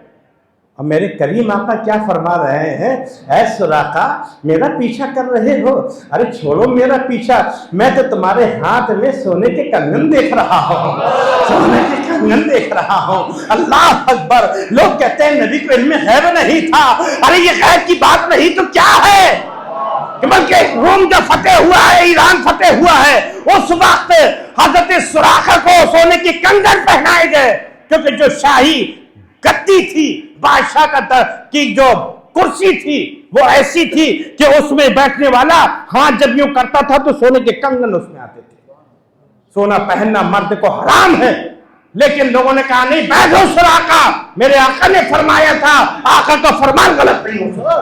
अब मेरे करीम आका क्या फरमा रहे हैं, ऐ सुराका मेरा पीछा कर रहे हो? अरे छोड़ो मेरा पीछा, मैं तो तुम्हारे हाथ में सोने के कंगन देख रहा हूँ, सोने के कंगन देख रहा हूँ। अल्लाह अकबर। लोग कहते हैं नबी को इल्म गैब नहीं था। अरे ये गैब की बात नहीं तो क्या है, कि बल्कि रोम जब फतेह हुआ है, ईरान फतेह हुआ है, उस वक्त हजरत सुराका को सोने के कंगन पहनाए गए, क्योंकि जो शाही गद्दी थी, बादशाह का की जो कुर्सी थी वो ऐसी थी कि उसमें बैठने वाला हाथ जब यूं करता था तो सोने के कंगन उसमें आते थे। सोना पहनना मर्द को हराम है, लेकिन लोगों ने कहा नहीं, बैठो सुराका, मेरे आका ने फरमाया था, आका का फरमान गलत नहीं हो सकता।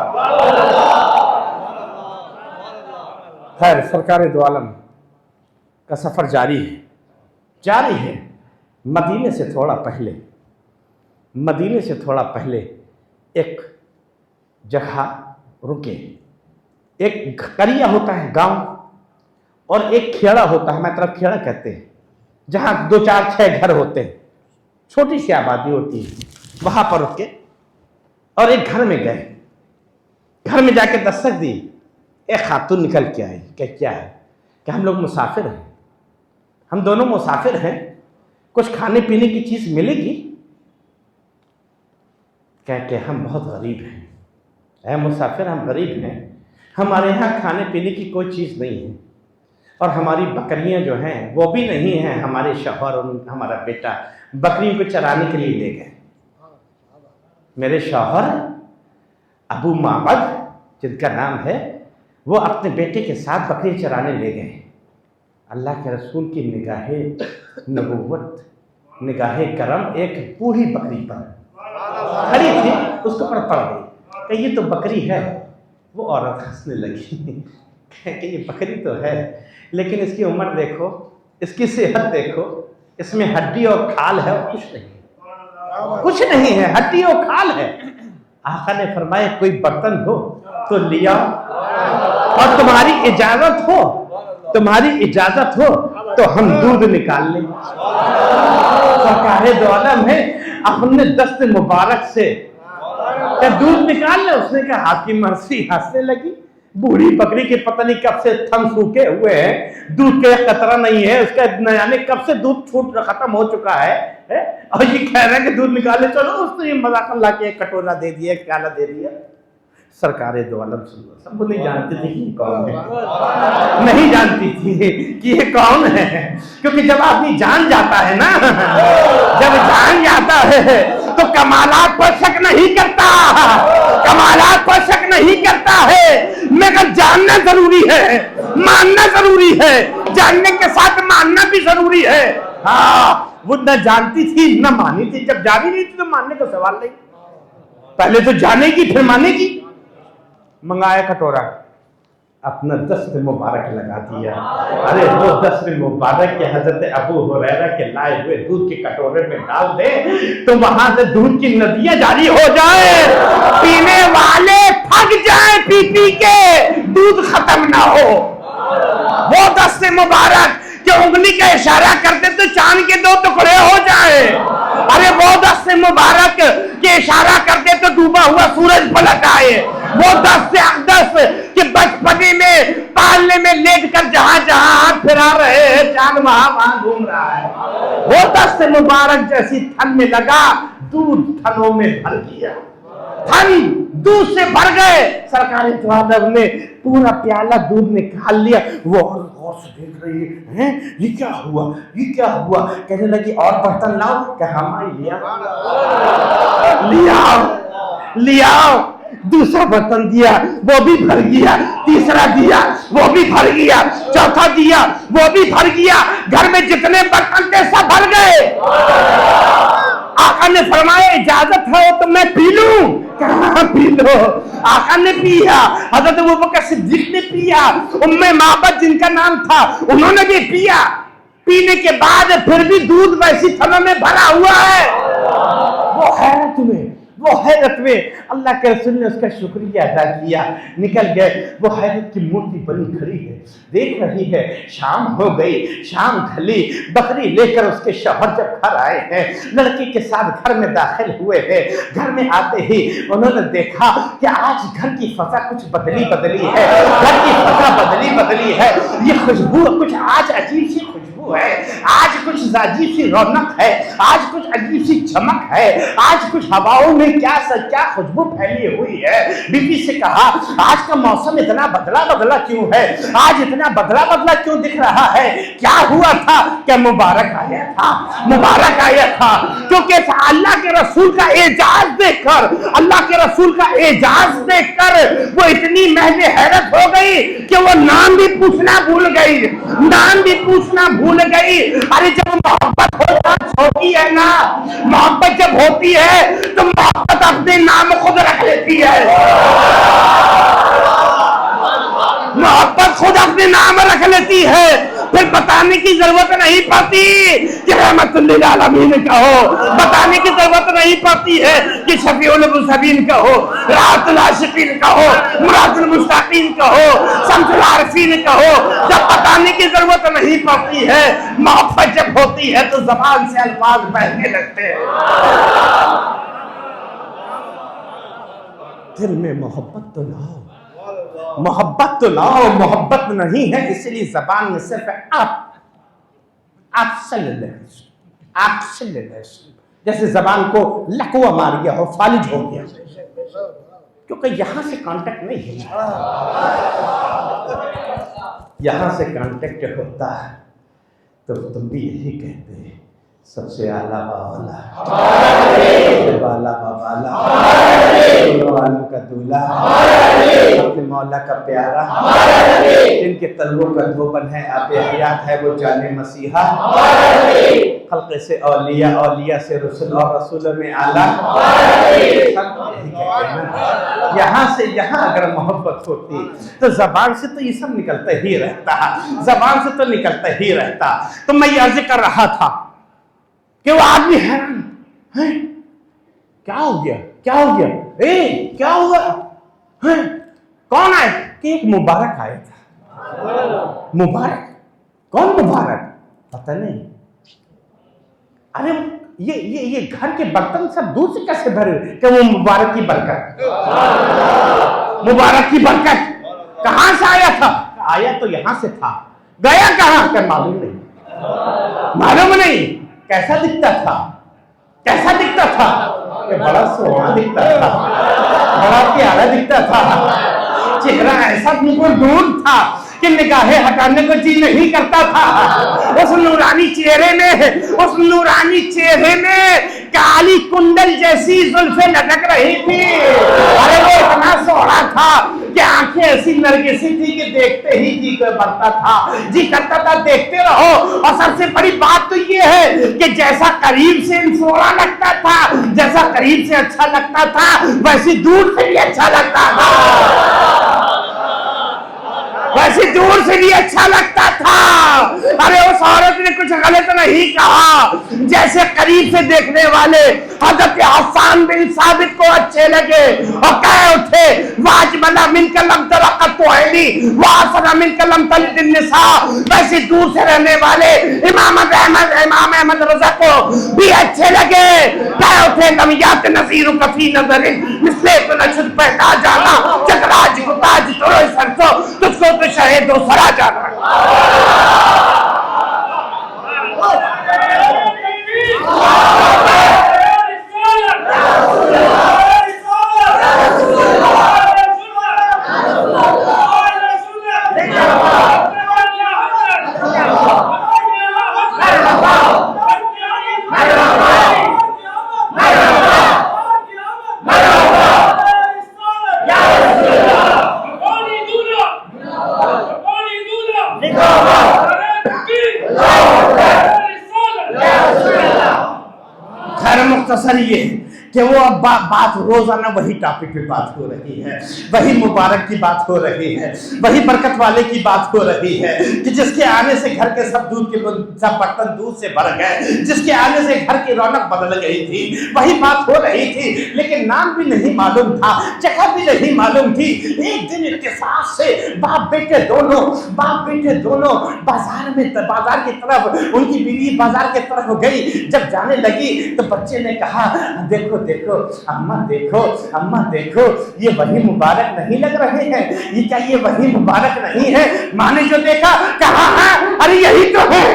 खैर, सरकार दो आलम का सफर जारी है। मदीने से थोड़ा पहले एक जगह रुके। एक करिया होता है गांव, और एक खेड़ा होता है, हमारी तरफ खेड़ा कहते हैं, जहां 2 4 6 घर होते हैं, छोटी सी आबादी होती है। वहां पर रुके और एक घर में गए। घर में जाके दस्तक दी। एक खातून निकल के आई। क्या है? कि हम लोग मुसाफिर हैं, हम दोनों मुसाफिर हैं, कुछ खाने पीने की चीज मिलेगी? कह के हम बहुत गरीब हैं, ऐ मुसाफिर, हम गरीब हैं, हमारे यहाँ खाने पीने की कोई चीज़ नहीं है, और हमारी बकरियां जो हैं वो भी नहीं हैं। हमारे शौहर और हमारा बेटा बकरियों को चराने के लिए ले गए। मेरे शौहर अबू माबद जिनका नाम है, वो अपने बेटे के साथ बकरी चराने ले गए। अल्लाह के रसूल की निगाहे नबूवत, निगाहे करम एक बूढ़ी बकरी पर खड़ी थी, उसके ऊपर पड़ गई कि ये तो बकरी है। वो औरत हंसने लगी कि ये बकरी तो है, लेकिन इसकी उम्र देखो, इसकी सेहत देखो, इसमें हड्डी और खाल है और कुछ नहीं है, हड्डी और खाल है। आका ने फरमाया कोई बर्तन हो तो लिया, और तुम्हारी इजाजत हो तो हम दूध निकाल लें। सरकारे दो आलम है, अपने दस्त मुबारक से क्या दूध निकाल ले? उसने कहा हाथ की मर्जी। हंसने लगी। बूढ़ी बकरी के पता नहीं कब से थम सूखे हुए हैं, दूध का कतरा नहीं है, उसका न जाने कब से दूध छूट खत्म हो चुका है, और ये कह रहा है कि दूध निकाले। चलो, उसने मजाक ला के एक कटोरा दे दिया, एक प्याला दे दिया। सरकारे दो आलम सब नहीं जानती थी कि कौन है, नहीं जानती थी कि ये कौन है, क्योंकि जब आदमी जान जाता है ना, जब जान जाता है तो कमालात पर शक नहीं करता, कमालात पर शक नहीं करता है, मगर जानना जरूरी है, मानना जरूरी है, जानने के साथ मानना भी जरूरी है। हाँ, वो न जानती थी न मानी थी। जब जानी नहीं थी तो मानने का सवाल नहीं, पहले तो जानेगी फिर मानेगी। मंगाया कटोरा, अपना दस्त मुबारक लगा दिया। अरे वो दस्त मुबारक के हजरत अबू हुरैरा के लाए हुए दूध के कटोरे में डाल दे तो वहां से दूध की नदियां जारी हो जाए, पीने वाले थक जाए पी पी के, दूध खत्म ना हो। वो दस्त मुबारक के उंगली का इशारा करते तो चांद के 2 टुकड़े हो जाए। अरे वो दस्त मुबारक के इशारा करते तो डूबा हुआ सूरज पलट आए। वो 10 से 10 कि बचपने में पालने में लेट कर जहां जहां हाथ फिरा रहे हैं, चांद वहां घूम रहा है। वो 10 से मुबारक जैसी थन में लगा, दूध थनों में भर गया, थन दूध से भर गए। सरकारी द्वारा ने पूरा प्याला दूध निकाल लिया। वो गौर से देख रही है, ये क्या हुआ, ये क्या हुआ? कहने लगी और बर्तन लाओ। क्या हमारी लिया दूसरा बर्तन दिया, वो भी भर गया। तीसरा दिया, वो भी भर गया। चौथा दिया, वो भी भर गया। घर में जितने बर्तन थे सब भर गए। आका ने फरमाया इजाजत है तो मैं पी लूं? कहाँ पी लो। आका ने पिया, हज़रत अबू बकर सिद्दीक ने पिया, उम्मे माबद जिनका नाम था उन्होंने भी पिया। पीने के बाद फिर भी दूध वैसी थनों में भरा हुआ है। वो हैरत में अल्लाह के रसूल ने उसका शुक्रिया अदा किया। निकल गए। वो हैरत की मूर्ति बनी खड़ी है, देख रही है। शाम हो गई, शाम ढली। बकरी लेकर उसके शौहर जब घर आए हैं, लड़के के साथ घर में दाखिल हुए हैं। घर में आते ही उन्होंने देखा कि आज घर की फजा कुछ बदली है, घर की फजा बदली है। ये खुशबू कुछ आज अजीब सी खुशबू खुशबू है, आज कुछ अजीब सी रौनक है, आज कुछ अजीब सी चमक है, आज कुछ हवाओं में क्या खुशबू फैली हुई है। बीबी से कहा आज का मौसम इतना बदला बदला क्यों है, आज इतना बदला बदला क्यों दिख रहा है, क्या हुआ था? क्या मुबारक आया था, मुबारक आया था। क्योंकि अल्लाह के रसूल का एजाज देखकर, अल्लाह के रसूल का एजाज देखकर वो इतनी महले हैरत हो गई कि वो नाम भी पूछना भूल गई, नाम भी पूछना भूल गई। अरे जब मोहब्बत होती है ना, मोहब्बत जब होती है तो मोहब्बत अपने नाम खुद रख लेती है, मोहब्बत खुद अपने नाम रख लेती है। फिर बताने की जरूरत नहीं पड़ती कि रहमतुल्लिल आलमीन का हो, बताने की जरूरत नहीं पड़ती है कि शफीउल मुसबिन का हो, राहतुल आशिकीन का हो, मुरादुल मुस्ताकीन का हो, शम्सुल आरिफीन का हो। जब बताने की जरूरत नहीं पड़ती है, मोहब्बत जब होती है तो जबान से अल्फाज बहने लगते हैं। दिल में मोहब्बत तो लाओ, मोहब्बत तो लाओ, मोहब्बत नहीं है इसलिए जबान में सिर्फ आप जैसे जबान को लकवा मार गया हो, फालिज हो गया, क्योंकि यहां से कांटेक्ट नहीं है, यहां से कांटेक्ट होता है तो तुम भी यही कहते हैं सबसे आला बाला, बाला बाला, वालों का दूल्हा, अपने मौला का प्यारा, जिनके तलवों का धोबन है आप हयात है वो जाने मसीहा, खल्क़ से औलिया, औलिया से रसूल और रसूल में आला। यहाँ से यहाँ अगर मोहब्बत होती तो जबान से तो ये सब निकलता ही रहता, जबान से तो निकलता ही रहता। तो मैं ये अर्ज कर रहा था कि वो आदमी हैरान है, क्या हो गया, क्या हो गया, क्या हुआ है? कौन आया? कि एक मुबारक आया था। मुबारक? कौन मुबारक? पता नहीं। अरे ये घर के बर्तन सब दूध से कैसे भरे कि वो मुबारक की बरकत, मुबारक की बरकत कहां से आया था? आया तो यहां से था, गया कहां का मालूम नहीं, मालूम नहीं। कैसा दिखता था, कैसा दिखता था? बड़ा सोहना दिखता था, बड़ा प्यारा दिखता था, चेहरा ऐसा बिल्कुल दूर था कि निगाहें हटाने को जी नहीं करता था। उस नूरानी चेहरे में, उस नूरानी चेहरे में काली कुंडल जैसी जुल्फें लटक रही थी। अरे वो इतना सोहना था कि आंखें ऐसी नरगिसी थी कि देखते ही जी बढ़ता था, जी करता था देखते रहो। और सबसे बड़ी बात तो ये है कि जैसा करीब से सोहना लगता था, जैसा करीब से अच्छा लगता था, वैसे दूर से भी अच्छा लगता था, वैसे दूर से भी अच्छा लगता था। अरे उस औरत ने कुछ गलत नहीं कहा, जैसे करीब से देखने वाले हज़रत हसन बिन साबित को अच्छे लगे और कह उठे वाजमला मिन कलम तरक़त तुहली वासना मिन कलम तलिद निसा। वैसे दूर से रहने वाले इमाम अहमद रज़ा को भी अच्छे लगे, कह उठे लमियात नज़ीर कफी नज़र मिसले तो नशुद पैदा जाना चकराज को ताज तोड़ो सरसो तुझको तो शहीद दो सरा जाना। मुख्तसर ये कि वो अब बात रोजाना वही टॉपिक पे बात हो रही है, वही मुबारक की बात हो रही है, वही बरकत वाले की बात हो रही है कि जिसके आने से घर के सब दूध के सब बर्तन दूध से भर गए, जिसके आने से घर की रौनक बदल गई थी, वही बात हो रही थी। लेकिन नाम भी नहीं मालूम था, जगह भी नहीं मालूम थी। एक दिन इत्तेफाक से बाप बेटे दोनों बाजार की तरफ, उनकी बीवी बाजार की तरफ गई। जब जाने लगी तो बच्चे ने कहा देखो देखो अम्मा, देखो अम्मा, देखो ये वही मुबारक नहीं लग रहे हैं, ये क्या ये वही मुबारक नहीं है? माँ ने जो देखा, कहा है, अरे यही तो है,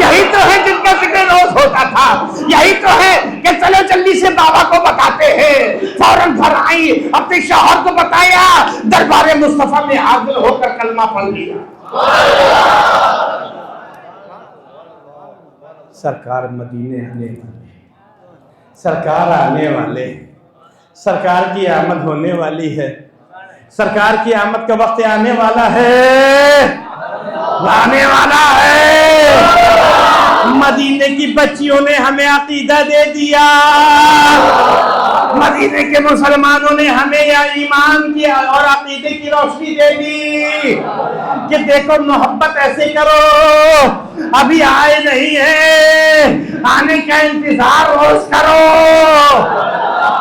यही तो है जिनका जिक्र रोज होता था, यही तो है कि चलो जल्दी से बाबा को बताते हैं। फौरन घर आई, अपने शौहर को बताया, दरबार मुस्तफा में हाजिर होकर कलमा पढ़ लिया। सरकार मदीने आने वाले, सरकार आने वाले, सरकार की आमद होने वाली है, सरकार की आमद का वक्त आने वाला है, आने वाला है। मदीने की बच्चियों ने हमें अकीदा दे दिया, मदीने के मुसलमानों ने हमें या ईमान की और अकीदे की रोशनी दे दी कि देखो मोहब्बत ऐसे करो, अभी आए नहीं है, आने का इंतजार रोज करो,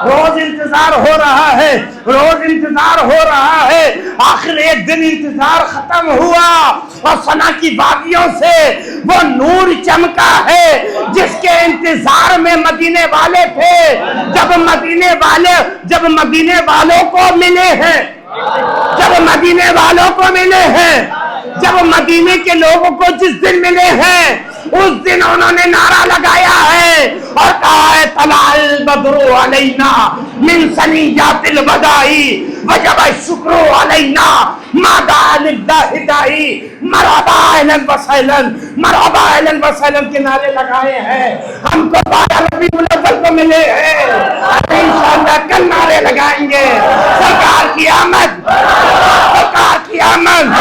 रोज इंतजार हो रहा है, रोज इंतजार हो रहा है। आखिर एक दिन इंतजार खत्म हुआ और सना की वादियों से वो नूर चमका है जिसके इंतजार में मदीने वाले थे। जब मदीने वालों को मिले हैं, जब मदीने वालों को मिले हैं, जब मदीने के लोगों को जिस दिन मिले हैं, उस दिन उन्होंने नारा लगाया है और कहा है, तलाल बदरू अलैना मिन सनियातिल बदाई वजब शुक्रू अलैना मादा लिल्लाहिदाई मरहबा अहलन व सहलन, मरहबा अहलन व सहलन के नारे लगाए हैं। हमको 12 रबीउल अव्वल को मिले हैं, इंशाअल्लाह कल नारे लगाएंगे, सरकार की आमद, सरकार की आमद,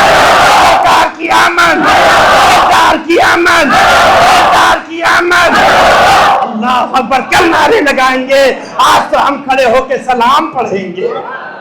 सरकार की आमद, सरकार की आमद, सरकार की आमद। अल्लाह अकबर, कल नारे लगाएंगे। आज तो हम खड़े होकर सलाम पढ़ेंगे।